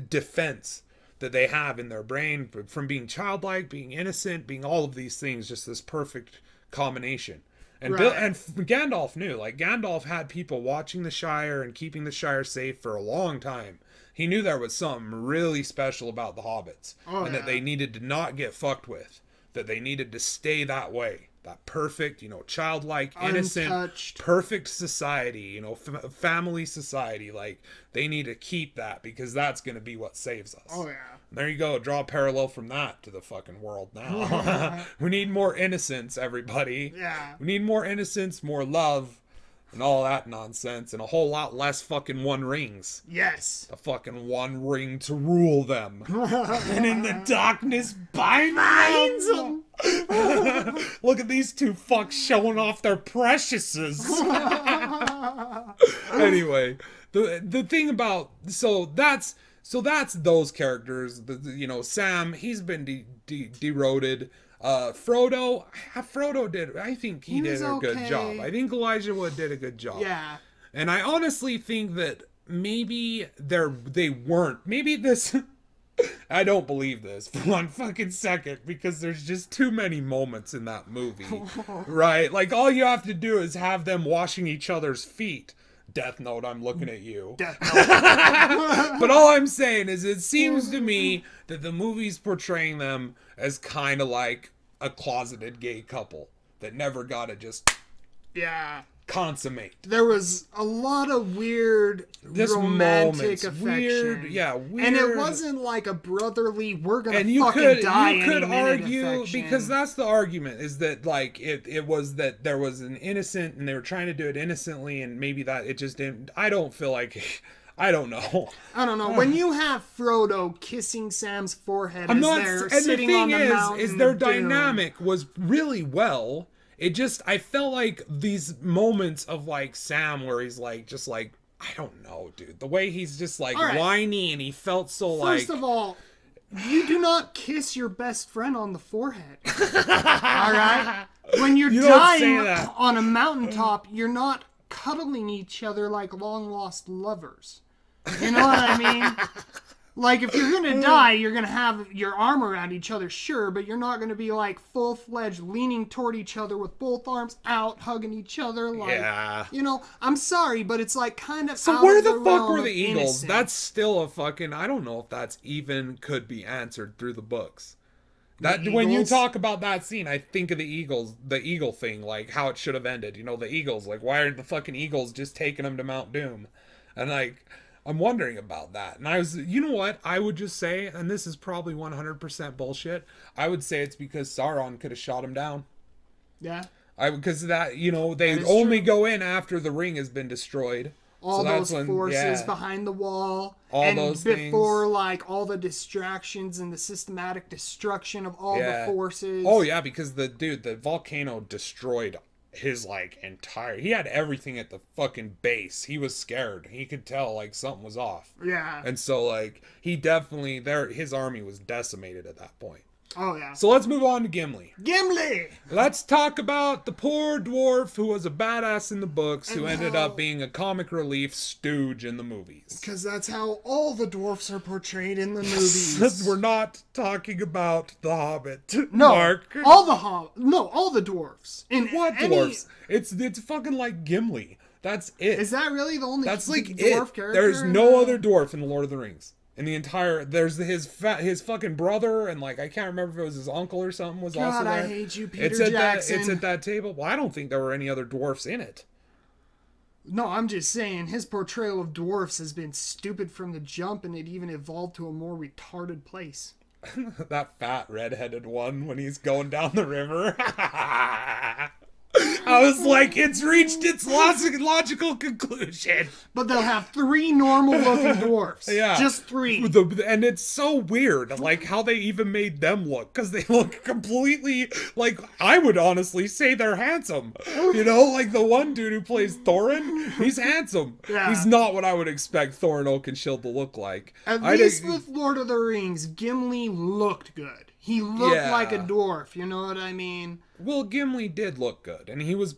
defense that they have in their brain from being childlike, being innocent, being all of these things, just this perfect combination. And and Gandalf knew, Gandalf had people watching the Shire and keeping the Shire safe for a long time. He knew there was something really special about the hobbits, that they needed to not get fucked with, that they needed to stay that way. That perfect, childlike, innocent, untouched, perfect society, family society. They need to keep that because that's going to be what saves us. Oh, yeah. There you go. Draw a parallel from that to the fucking world now. We need more innocence, everybody. Yeah. We need more innocence, more love, and all that nonsense, and a whole lot less fucking One Rings. Yes. The fucking One Ring to rule them. And in the darkness binds them. Look at these two fucks showing off their preciouses. Anyway, the thing about that's those characters. Sam, he's been deroded. Frodo did. I think he did a good job. I think Elijah Wood did a good job. Yeah. And I honestly think that maybe they weren't. Maybe this. I don't believe this for one fucking second because there's just too many moments in that movie, right? All you have to do is have them washing each other's feet. Death Note, I'm looking at you. Death Note. But all I'm saying is it seems to me that the movie's portraying them as kind of like a closeted gay couple that never got to just Yeah. Consummate. There was a lot of weird romantic affection. Weird. And it wasn't like a brotherly, we're gonna and you fucking die you could any minute argue affection. because that's the argument, is that like it was that there was an innocent and they were trying to do it innocently, and maybe that it just didn't. I don't feel like I don't know. When you have Frodo kissing Sam's forehead I'm as not, they're and the sitting thing on the mountain is their of Doom. dynamic was really well. It just, I felt like these moments of like Sam where he's like, just like, I don't know, dude. The way he's just like whiny and he felt so First of all, you do not kiss your best friend on the forehead. Alright? When you're dying on a mountaintop, you're not cuddling each other like long lost lovers. You know what I mean? Like, if you're gonna die, you're gonna have your arm around each other, sure, but you're not gonna be, like, full-fledged leaning toward each other with both arms out, hugging each other, like, you know, I'm sorry, but it's, like, kind of so out where of the fuck were the Eagles? Innocence. That's still a fucking, I don't know if that's even could be answered through the books. That when you talk about that scene, I think of the Eagles, the eagle thing, like, how it should have ended. You know, the Eagles, like, why aren't the fucking Eagles just taking them to Mount Doom? And, like, I'm wondering about that. And I was, you know what? I would just say, and this is probably 100% bullshit, I would say it's because Sauron could have shot him down. Yeah. Because that, you know, they only go in after the ring has been destroyed. All those forces behind the wall. All those before, things. like, all the distractions and the systematic destruction of all the forces. Oh, yeah, because the volcano destroyed his like entire, he had everything at the fucking base. He was scared. He could tell like something was off. Yeah. And so like he definitely his army was decimated at that point. Oh yeah. So let's move on to Gimli. Gimli! Let's talk about the poor dwarf who was a badass in the books, who ended up being a comic relief stooge in the movies. Because that's how all the dwarfs are portrayed in the movies. We're not talking about the Hobbit. No, Mark. all the dwarfs. In what dwarfs? It's fucking like Gimli. That's it. Is that really the only That's like dwarf character? There's no other dwarf in the Lord of the Rings. In the entire, there's his fucking brother, and like I can't remember if it was his uncle or something was also there. God, I hate you, Peter Jackson. It's at that table. Well, I don't think there were any other dwarfs in it. No, I'm just saying his portrayal of dwarfs has been stupid from the jump, and it even evolved to a more retarded place. That fat redheaded one when he's going down the river. I was like, it's reached its logical conclusion. But they'll have 3 normal-looking dwarfs. Yeah. Just 3. And it's so weird, like, how they even made them look. Because they look completely, like, I would honestly say they're handsome. You know, like the one dude who plays Thorin, he's handsome. Yeah. He's not what I would expect Thorin Oakenshield to look like. At least with Lord of the Rings, Gimli looked good. He looked like a dwarf, you know what I mean? Well, Gimli did look good, and he was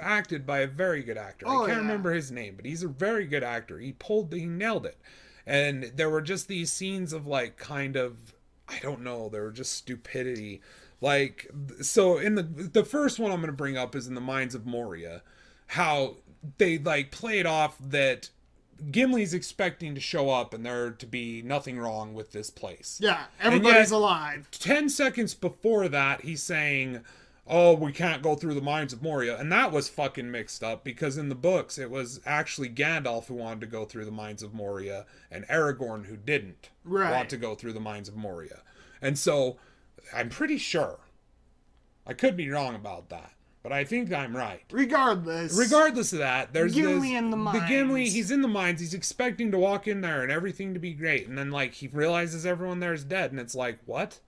acted by a very good actor. I can't remember his name, but he's a very good actor. He nailed it. And there were just these scenes of like kind of, I don't know, there were just stupidity. Like, so in the first one I'm going to bring up is in the Mines of Moria, how they like played off that Gimli's expecting to show up and there to be nothing wrong with this place. Yeah, everybody's alive. 10 seconds before that, he's saying, oh, we can't go through the Mines of Moria. And that was fucking mixed up because in the books, it was actually Gandalf who wanted to go through the Mines of Moria and Aragorn who didn't want to go through the Mines of Moria. And so, I'm pretty sure, I could be wrong about that, but I think I'm right. Regardless of that, there's Gimli in the mines. The Gimli, he's in the mines. He's expecting to walk in there and everything to be great. And then, like, he realizes everyone there is dead. And it's like, what?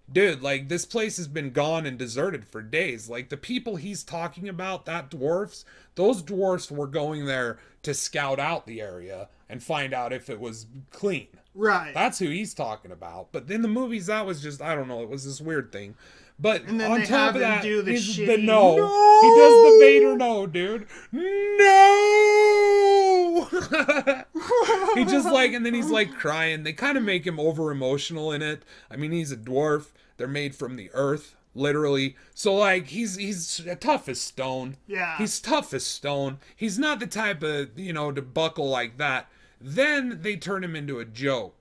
Dude, like, this place has been gone and deserted for days. Like, the people he's talking about, those dwarfs were going there to scout out the area and find out if it was clean. Right. That's who he's talking about. But in the movies, that was just, I don't know, it was this weird thing. But and then on they top have of that, do the he's shitty, the no. He does the Vader no, dude. No! He just like, and then he's like crying. They kind of make him over emotional in it. I mean, he's a dwarf. They're made from the earth, literally. So like, he's tough as stone. Yeah. He's tough as stone. He's not the type of, to buckle like that. Then they turn him into a joke.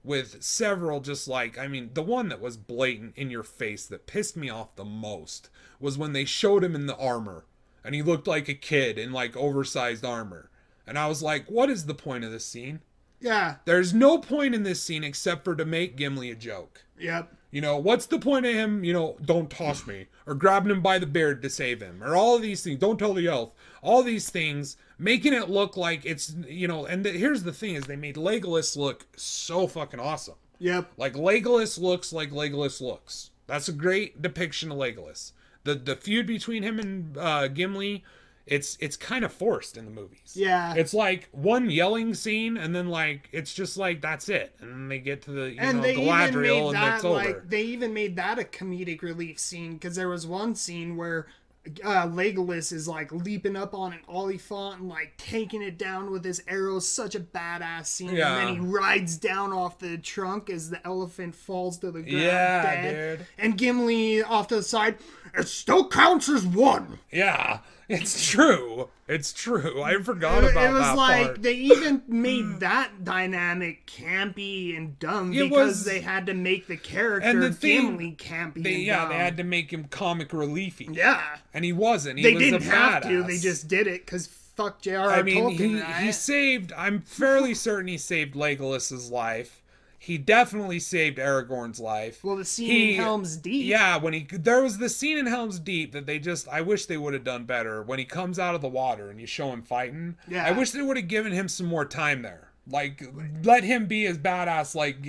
With several just like, I mean, the one that was blatant in your face that pissed me off the most was when they showed him in the armor and he looked like a kid in like oversized armor. And I was like, what is the point of this scene? Yeah. There's no point in this scene except for to make Gimli a joke. Yep. You know, what's the point of him, you know, don't toss me, or grabbing him by the beard to save him, or all of these things, don't tell the elf, all these things, making it look like it's, you know, and here's the thing is they made Legolas look so fucking awesome. Yep. Like Legolas looks like Legolas looks. That's a great depiction of Legolas. The feud between him and Gimli, it's kind of forced in the movies. Yeah. It's like one yelling scene, and then like it's just like that's it, and then they get to the Galadriel, and it's over. Like they even made that a comedic relief scene because there was one scene where Legolas is like leaping up on an Oliphant and like taking it down with his arrows. Such a badass scene. Yeah. And then he rides down off the trunk as the elephant falls to the ground dead. Dude. And Gimli off to the side. It still counts as one. Yeah, it's true. It's true. I forgot about that part. It was like they even made that dynamic campy and dumb because they had to make the character Gimli campy and dumb. They had to make him comic reliefy. Yeah. And he wasn't. He they was didn't a have badass. to. They just did it because fuck J.R.R. I mean, Tolkien, right? he saved, I'm fairly certain he saved Legolas's life. He definitely saved Aragorn's life. Well, the scene in Helm's Deep. Yeah, there was the scene in Helm's Deep that I wish they would have done better. When he comes out of the water and you show him fighting. Yeah. I wish they would have given him some more time there. Like, let him be as badass like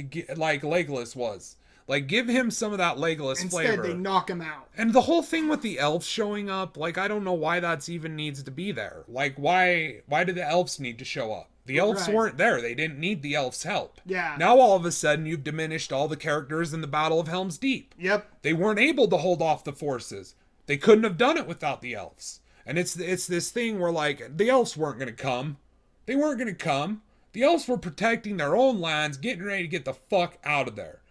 Legolas was. Like, give him some of that Legolas flavor. Instead, they knock him out. And the whole thing with the elves showing up, like, I don't know why that's even needs to be there. Like, why do the elves need to show up? The elves weren't there. They didn't need the elves' help. Yeah. Now all of a sudden you've diminished all the characters in the Battle of Helm's Deep. Yep. They weren't able to hold off the forces. They couldn't have done it without the elves. And it's this thing where like the elves weren't going to come. They weren't going to come. The elves were protecting their own lands, getting ready to get the fuck out of there.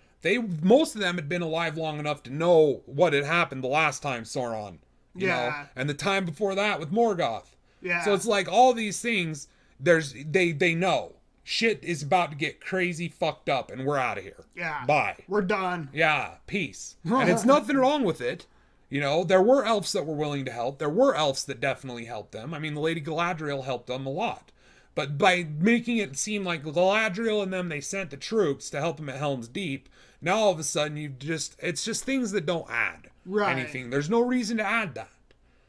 Most of them had been alive long enough to know what had happened the last time Sauron, you know, and the time before that with Morgoth. Yeah. So it's like all these things. They know shit is about to get crazy fucked up and we're out of here. Yeah. Bye. We're done. Yeah. Peace. And it's nothing wrong with it. You know, there were elves that were willing to help. There were elves that definitely helped them. I mean, the Lady Galadriel helped them a lot. But by making it seem like Galadriel and them, they sent the troops to help them at Helm's Deep. Now all of a sudden it's just things that don't add anything. There's no reason to add that.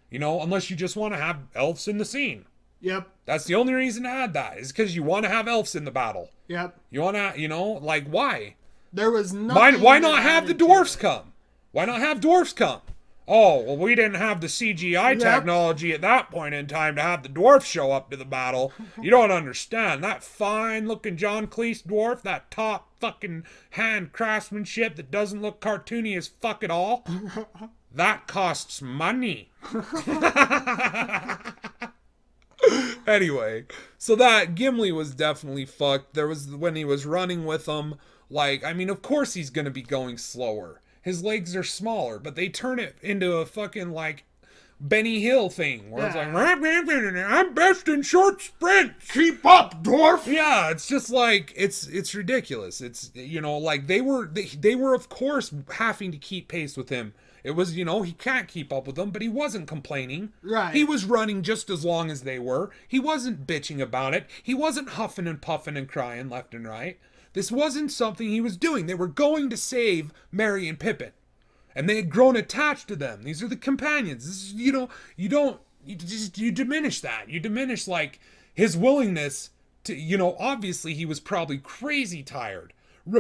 You know, unless you just want to have elves in the scene. Yep. That's the only reason to add that is because you want to have elves in the battle. Yep. You want to, you know, like why? There was nothing. Why not have the dwarfs come? Why not have dwarfs come? Oh, well, we didn't have the CGI technology at that point in time to have the dwarfs show up to the battle. You don't understand. That fine-looking John Cleese dwarf, that top fucking hand craftsmanship that doesn't look cartoony as fuck at all, that costs money. Anyway, so that Gimli was definitely fucked. There was when he was running with them, like, I mean, of course he's gonna be going slower. His legs are smaller, but they turn it into a fucking like Benny Hill thing where it's like, I'm best in short sprints. Keep up, dwarf. Yeah, it's just like it's ridiculous. It's, you know, like they were of course having to keep pace with him. It was, you know, he can't keep up with them, but he wasn't complaining. Right. He was running just as long as they were. He wasn't bitching about it. He wasn't huffing and puffing and crying left and right. This wasn't something he was doing. They were going to save Merry and Pippin. And they had grown attached to them. These are the companions. This is, you know, you diminish that. You diminish, like, his willingness to, you know, obviously he was probably crazy tired.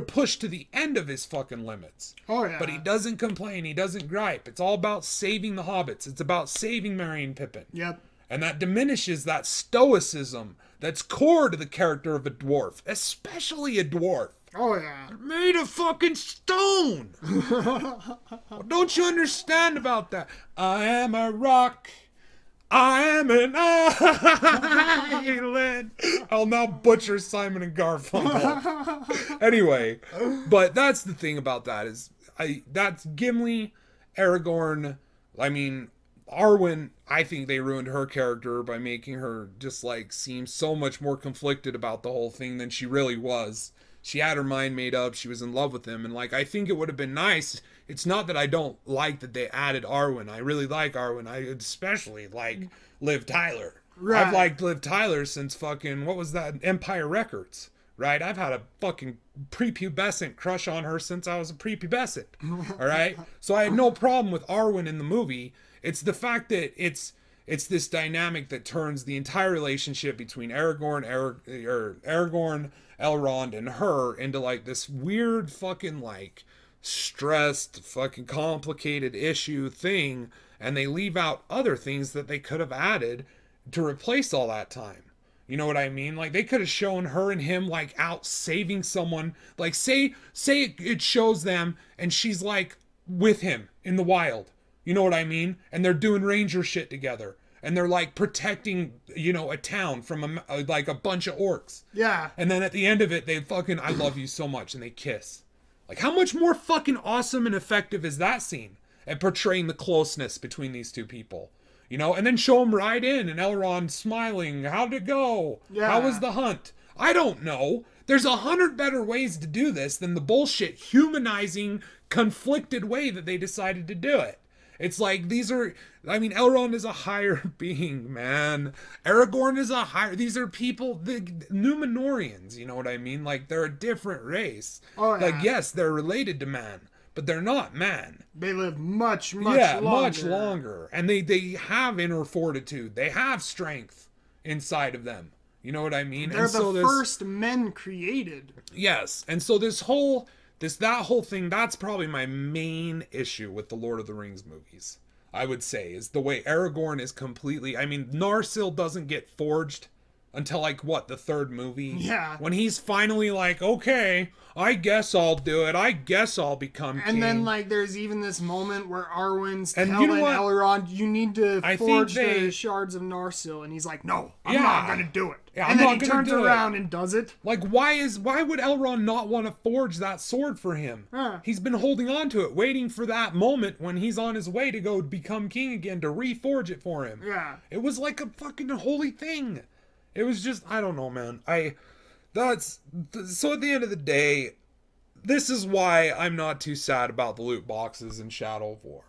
Pushed to the end of his fucking limits. Oh, yeah. But he doesn't complain. He doesn't gripe. It's all about saving the hobbits. It's about saving Merry and Pippin. Yep. And that diminishes that stoicism that's core to the character of a dwarf. Especially a dwarf. Oh, yeah. They're made of fucking stone. Don't you understand about that? I am a rock. I am an island. I'll now butcher Simon and Garfunkel. Anyway, but that's the thing about that is, that's Gimli, Aragorn. I mean, Arwen, I think they ruined her character by making her just like seem so much more conflicted about the whole thing than she really was. she had her mind made up. She was in love with him. And like, I think it would have been nice. It's not that I don't like that they added Arwen. I really like Arwen. I especially like Liv Tyler. Right. I've liked Liv Tyler since fucking, what was that? Empire Records. Right? I've had a fucking prepubescent crush on her since I was a prepubescent. All right? So I had no problem with Arwen in the movie. It's the fact that it's this dynamic that turns the entire relationship between Aragorn, Elrond, and her into like this weird fucking like stressed, fucking complicated issue thing, and they leave out other things that they could have added to replace all that time. You know what I mean? Like, they could have shown her and him, like, out saving someone. Like, say it shows them, and she's, like, with him in the wild. You know what I mean? And they're doing ranger shit together. And they're, like, protecting, you know, a town from, a bunch of orcs. Yeah. And then at the end of it, they fucking, I love you so much, and they kiss. Like, how much more fucking awesome and effective is that scene at portraying the closeness between these two people? You know, and then show him right in, and Elrond smiling. How'd it go? Yeah. How was the hunt? I don't know. There's 100 better ways to do this than the bullshit, humanizing, conflicted way that they decided to do it. It's like, Elrond is a higher being, man. Aragorn is a higher, these are people, the Numenorians, you know what I mean? Like, they're a different race. Oh, yeah. Like, yes, they're related to man, but they're not man. They live much longer. Much longer. And they have inner fortitude. They have strength inside of them. You know what I mean? They're the first men created. Yes. And so that whole thing, that's probably my main issue with the Lord of the Rings movies, I would say, is the way Aragorn is completely, Narsil doesn't get forged until, like, what, the third movie? Yeah. When he's finally like, okay, I guess I'll do it. I guess I'll become king. And then, like, there's even this moment where Arwen's and telling you know Elrond, you need to forge the shards of Narsil. And he's like, no, I'm not going to do it. Yeah, and then he turns around and does it. Like, why would Elrond not want to forge that sword for him? He's been holding on to it, waiting for that moment when he's on his way to go become king again, to reforge it for him. Yeah. It was like a fucking holy thing. It was just, I don't know, man. So at the end of the day, this is why I'm not too sad about the loot boxes in Shadow of War.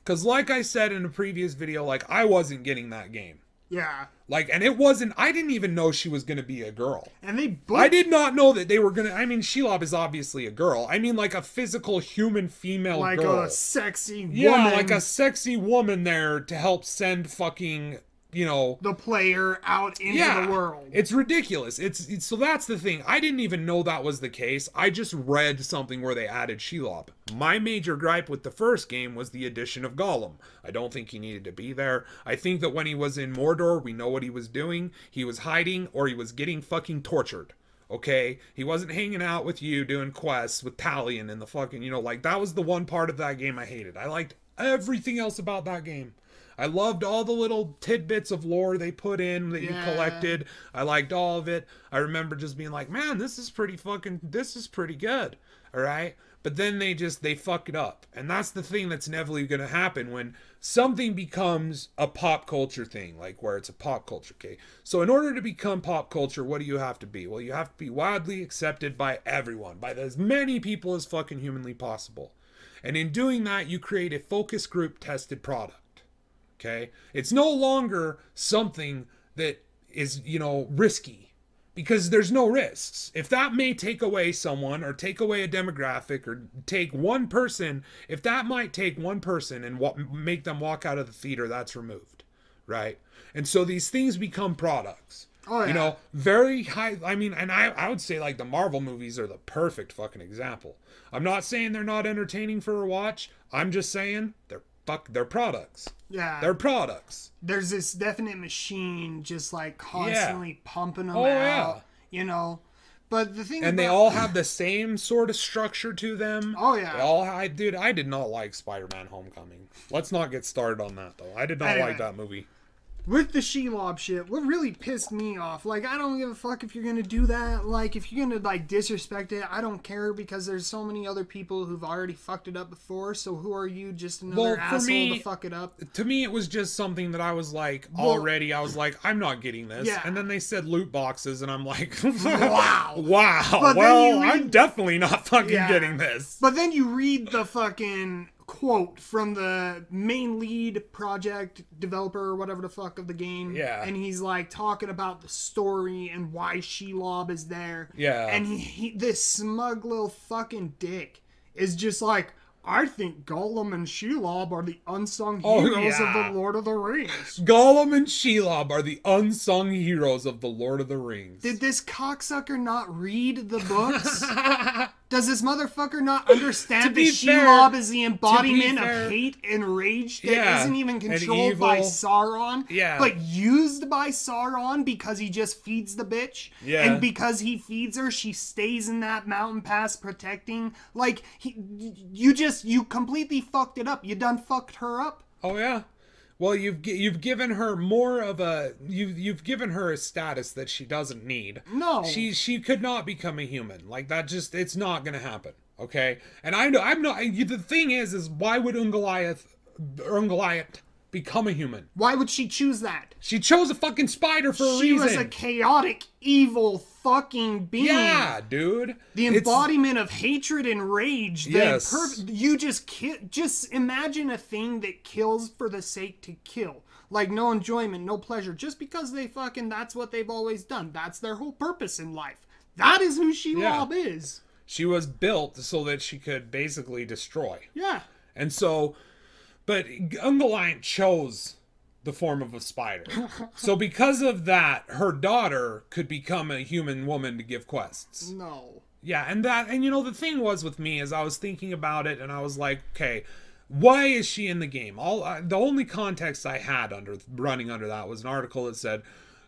Because like I said in a previous video, like, I wasn't getting that game. Yeah. Like, and it wasn't, I didn't even know she was going to be a girl. And I did not know that they were going to, Shelob is obviously a girl. Like a physical human female girl. Like a sexy woman. Yeah, like a sexy woman there to help send fucking, you know, the player out into the world. It's ridiculous. It's so that's the thing. I didn't even know that was the case. I just read something where they added Shelob. My major gripe with the first game was the addition of Gollum. I don't think he needed to be there. I think that when he was in Mordor, we know what he was doing. He was hiding or he was getting fucking tortured. Okay? He wasn't hanging out with you doing quests with Talion and the fucking, you know, like, that was the one part of that game I hated. I liked everything else about that game. I loved all the little tidbits of lore they put in that you collected. I liked all of it. I remember just being like, man, this is pretty good. All right. But then they fuck it up. And that's the thing that's inevitably going to happen when something becomes a pop culture thing, like where it's a pop culture. Okay. So in order to become pop culture, what do you have to be? Well, you have to be widely accepted by everyone, by as many people as fucking humanly possible. And in doing that, you create a focus group tested product. Okay, it's no longer something that is, you know, risky, because there's no risks. If that may take away someone or take away a demographic or take one person, if that might take one person and make them walk out of the theater, that's removed, right? And so these things become products. Oh, yeah. You know, very high. And I would say, like, the Marvel movies are the perfect fucking example. I'm not saying they're not entertaining for a watch. I'm just saying they're products. Yeah. They're products. There's this definite machine just like constantly pumping them out, you know. But the thing they all have the same sort of structure to them. Oh yeah. I did not like Spider-Man Homecoming. Let's not get started on that though. I did not like that movie. with the Shelob shit, what really pissed me off, like, I don't give a fuck if you're gonna do that. Like, if you're gonna, like, disrespect it, I don't care, because there's so many other people who've already fucked it up before, so who are you, just another asshole to fuck it up? To me, it was just something that I was like, I was like, I'm not getting this. Yeah. And then they said loot boxes, and I'm like, wow. Wow. But Well, I'm definitely not fucking getting this. But then you read the fucking quote from the main lead project developer or whatever the fuck of the game. Yeah. And he's like talking about the story and why Shelob is there. Yeah. And he this smug little fucking dick is just like, I think Gollum and Shelob are the unsung heroes of the Lord of the Rings. Gollum and Shelob are the unsung heroes of the Lord of the Rings. Did this cocksucker not read the books? Does this motherfucker not understand that Shelob is the embodiment of hate and rage that isn't even controlled by Sauron? Yeah. But used by Sauron because he just feeds the bitch? Yeah. And because he feeds her, she stays in that mountain pass protecting? Like, you completely fucked it up. You done fucked her up. Oh, yeah. Well, you've given her more of a you've given her a status that she doesn't need. No, she could not become a human. Like that, just it's not gonna happen. Okay, and I'm not. The thing is why would Ungoliath become a human? Why would she choose that? She chose a fucking spider for a reason. She was a chaotic, evil fucking being. Yeah, dude. The embodiment of hatred and rage. Yes. You just imagine a thing that kills for the sake to kill. Like, no enjoyment, no pleasure. Just because that's what they've always done. That's their whole purpose in life. That is who Shelob is. She was built so that she could basically destroy. Yeah. And so, but Ungoliant chose the form of a spider. So because of that, her daughter could become a human woman to give quests. No. Yeah, and you know, the thing was with me is I was thinking about it and I was like, okay, why is she in the game? The only context I had running under that was an article that said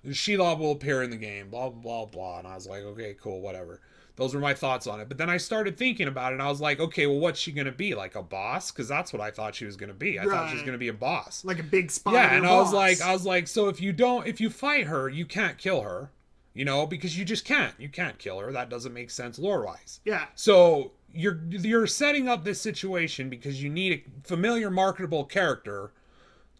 Shelob will appear in the game, blah, blah, blah. And I was like, okay, cool, whatever. Those were my thoughts on it. But then I started thinking about it, and I was like, okay, well, what's she going to be? Like a boss? Because that's what I thought she was going to be. I thought she was going to be a boss. Like a big spider. Yeah, and boss. I was like, so if you fight her, you can't kill her, you know, because you just can't. You can't kill her. That doesn't make sense lore-wise. Yeah. So you're setting up this situation because you need a familiar, marketable character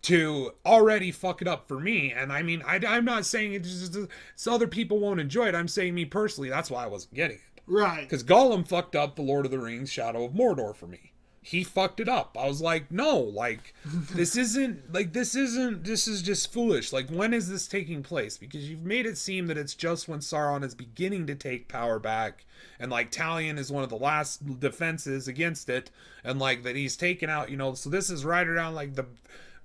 to already fuck it up for me. And I mean, I'm not saying it just so other people won't enjoy it. I'm saying me personally, that's why I wasn't getting it. Right. Because Gollum fucked up the Lord of the Rings Shadow of Mordor for me. He fucked it up. I was like, no, like, this is just foolish. Like, when is this taking place? Because you've made it seem that it's just when Sauron is beginning to take power back. And, like, Talion is one of the last defenses against it. And, like, that he's taken out, you know, so this is right around, like,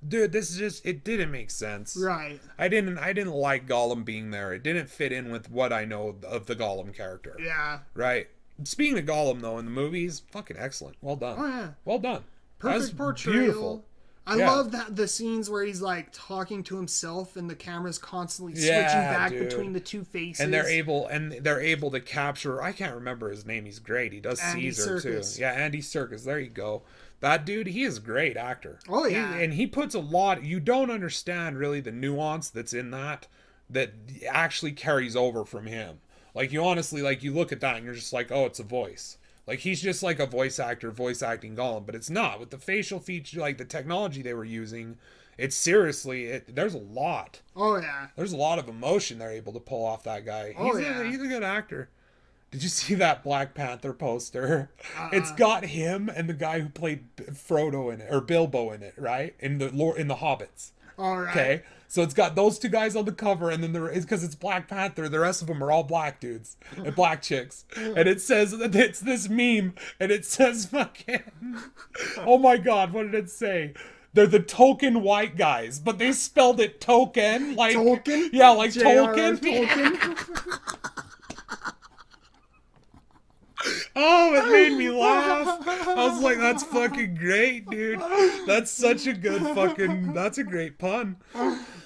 dude, this is just, it didn't make sense. Right. I didn't like Gollum being there. It didn't fit in with what I know of the Gollum character. Yeah. Right. Speaking of Gollum, though, in the movies, fucking excellent. Well done. Oh, yeah. Well done. Perfect portrayal. Beautiful. I love that the scenes where he's like talking to himself and the camera's constantly switching back between the two faces. And they're able to capture, I can't remember his name. He's great. He does Andy Caesar Serkis. too. Yeah, Andy Serkis. There you go. That dude, he is a great actor. Oh yeah. And he puts a lot, you don't understand really the nuance that's in that actually carries over from him. Like, you honestly, like, you look at that and you're just like, oh, it's a voice. Like, he's just like a voice actor voice acting Gollum, but it's not. With the facial feature, like the technology they were using, it's seriously, there's a lot. Oh yeah. There's a lot of emotion they're able to pull off that guy. He's a good actor. Did you see that Black Panther poster? It's got him and the guy who played Frodo in it, or Bilbo in it, right? In the Hobbits. All right. Okay, so it's got those two guys on the cover, and then because it's Black Panther, the rest of them are all black dudes and black chicks, and it says it's this meme, and it says fucking, oh my god, what did it say? They're the token white guys, but they spelled it token, like Tolkien? Yeah, like J.R.R. Tolkien. Oh, it made me laugh. I was like, that's fucking great, dude. That's such a good that's a great pun.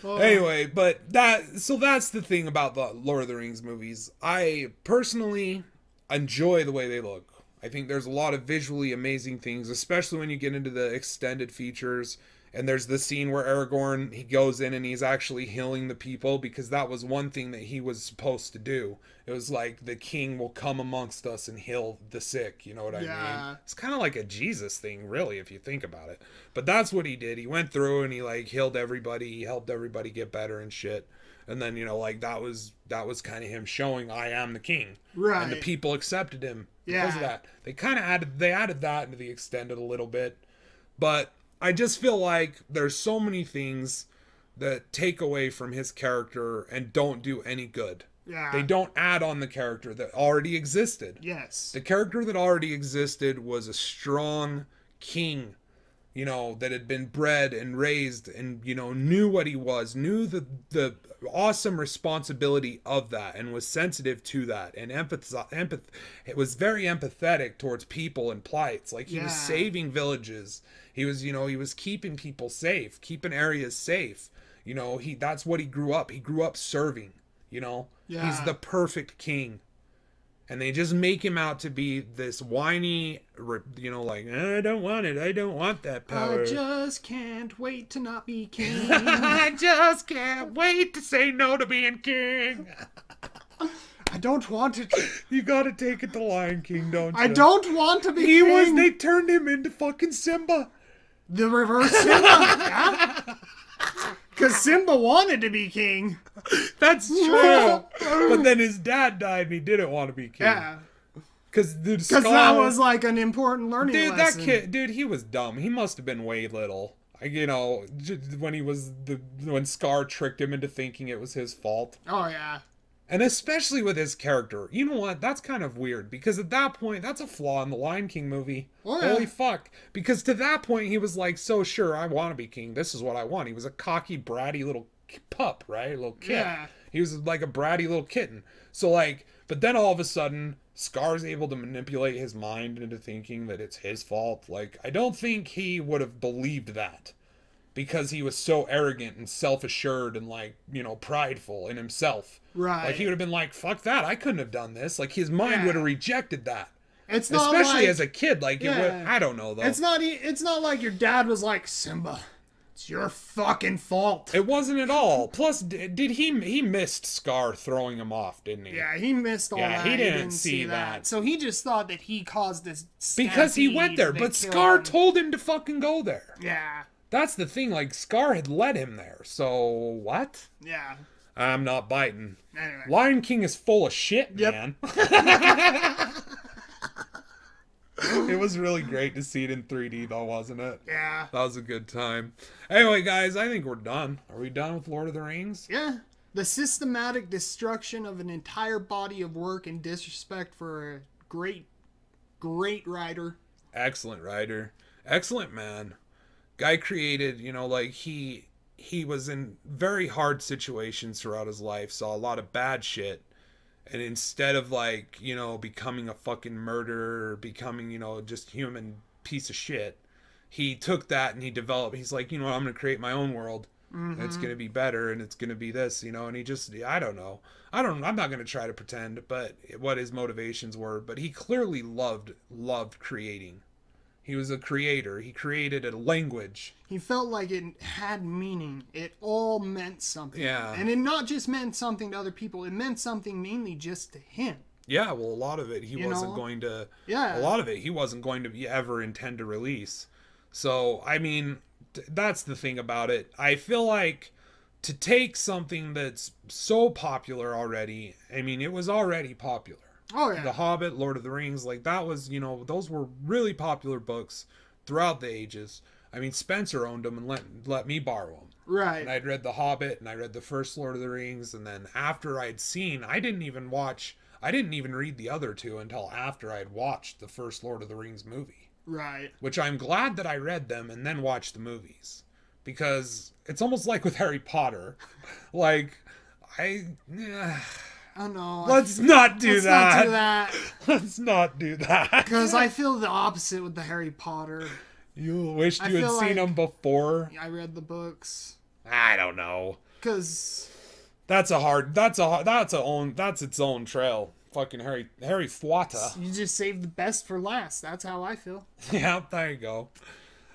Anyway, but that's the thing about the Lord of the Rings movies. I personally enjoy the way they look. I think there's a lot of visually amazing things, especially when you get into the extended features And there's the scene where Aragorn, he goes in and he's actually healing the people, because that was one thing that he was supposed to do. It was like, the king will come amongst us and heal the sick, you know what I mean? It's kind of like a Jesus thing, really, if you think about it. But that's what he did. He went through and he like healed everybody, he helped everybody get better and shit. And then, you know, like that was kind of him showing, I am the king. Right. And the people accepted him because of that. They kind of added that into the extended a little bit. But I just feel like there's so many things that take away from his character and don't do any good. Yeah. They don't add on the character that already existed. Yes. The character that already existed was a strong king, you know, that had been bred and raised and, you know, knew what he was, knew the awesome responsibility of that, and was sensitive to that, and it was very empathetic towards people and plights. Like, he was saving villages. He was, you know, he was keeping people safe, keeping areas safe. You know, that's what he grew up. He grew up serving, you know. Yeah. He's the perfect king. And they just make him out to be this whiny, you know, like, I don't want it. I don't want that power. I just can't wait to not be king. I just can't wait to say no to being king. I don't want it. You gotta take it to Lion King, don't you? I don't want to be king. They turned him into fucking Simba. The reverse Simba. Yeah? Because Simba wanted to be king. That's true. But then his dad died and he didn't want to be king. Yeah. Because that was like an important learning lesson. That kid, dude, he was dumb. He must have been way little. You know, when Scar tricked him into thinking it was his fault. Oh, yeah. And especially with his character. You know what? That's kind of weird. Because at that point, that's a flaw in the Lion King movie. Oh, yeah. Holy fuck. Because to that point, he was like, so sure, I want to be king. This is what I want. He was a cocky, bratty little pup, right? A little kid. Yeah. He was like a bratty little kitten. So like, but then all of a sudden, Scar's able to manipulate his mind into thinking that it's his fault. Like, I don't think he would have believed that. Because he was so arrogant and self-assured and, like, you know, prideful in himself. Right. Like, he would have been like, fuck that, I couldn't have done this. Like, his mind would have rejected that. It's not especially like, as a kid. Like, it would, I don't know, though. It's not like your dad was like, Simba, it's your fucking fault. It wasn't at all. Plus, he missed Scar throwing him off, didn't he? Yeah, he missed all that. Yeah, he didn't see that. So he just thought that he caused this because he went there. But Scar told him to fucking go there. Yeah. That's the thing, like, Scar had led him there, so, what? Yeah. I'm not biting. Anyway. Lion King is full of shit, man. It was really great to see it in 3D, though, wasn't it? Yeah. That was a good time. Anyway, guys, I think we're done. Are we done with Lord of the Rings? Yeah. The systematic destruction of an entire body of work and disrespect for a great writer. Excellent writer. Excellent man. Guy created, you know, like, he was in very hard situations throughout his life, saw a lot of bad shit, and instead of, like, you know, becoming a fucking murderer, or becoming, you know, just human piece of shit, he took that and he developed, he's like, you know, I'm gonna create my own world, and it's gonna be better, and it's gonna be this, you know, and he just, I don't know, I'm not gonna try to pretend but what his motivations were, but he clearly loved creating. He was a creator. He created a language. He felt like it had meaning. It all meant something. Yeah. And it not just meant something to other people. It meant something mainly just to him. Yeah, well, a lot of it he wasn't going to... Yeah. A lot of it he wasn't going to ever intend to release. So, I mean, that's the thing about it. I feel like to take something that's so popular already... I mean, it was already popular. Oh, yeah. The Hobbit, Lord of the Rings, like, that was, you know, those were really popular books throughout the ages. I mean, Spencer owned them and let me borrow them. Right. And I'd read The Hobbit, and I read the first Lord of the Rings, and then after I'd seen, I didn't even read the other two until after I'd watched the first Lord of the Rings movie. Right. Which I'm glad that I read them and then watched the movies. Because it's almost like with Harry Potter. Like, Oh no. Let's not do that. Not do that. Let's not do that. Because I feel the opposite with the Harry Potter. You wished you had seen them before? I read the books. I don't know. Because that's its own trail. Fucking Harry Fuata. You just saved the best for last. That's how I feel. Yeah, there you go.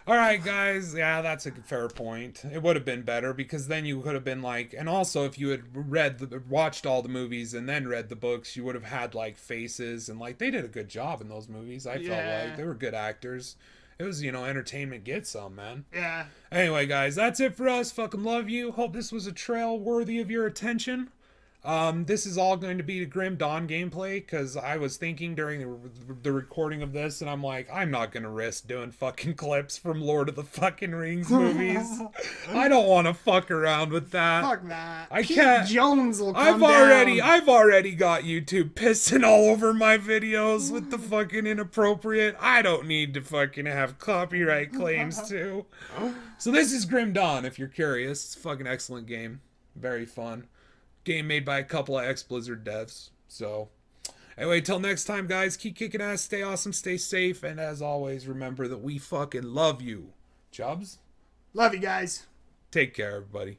All right, guys. Yeah, that's a fair point. It would have been better because then you could have been like, and also if you had watched all the movies and then read the books, you would have had like faces and like they did a good job in those movies. I felt like they were good actors. It was, entertainment get some, man. Yeah. Anyway, guys, that's it for us. Fucking love you. Hope this was a trail worthy of your attention. This is all going to be the Grim Dawn gameplay because I was thinking during the recording of this, and I'm like, I'm not gonna risk doing fucking clips from Lord of the fucking Rings movies. I don't want to fuck around with that. Fuck that. I can't. Jones will come I've already got YouTube pissing all over my videos with the fucking inappropriate. I don't need to fucking have copyright claims too. So this is Grim Dawn. If you're curious, it's a fucking excellent game. Very fun. Game made by a couple of ex-Blizzard devs. So, anyway, till next time, guys, keep kicking ass, stay awesome, stay safe, and as always, remember that we fucking love you. Chubbs? Love you guys. Take care, everybody.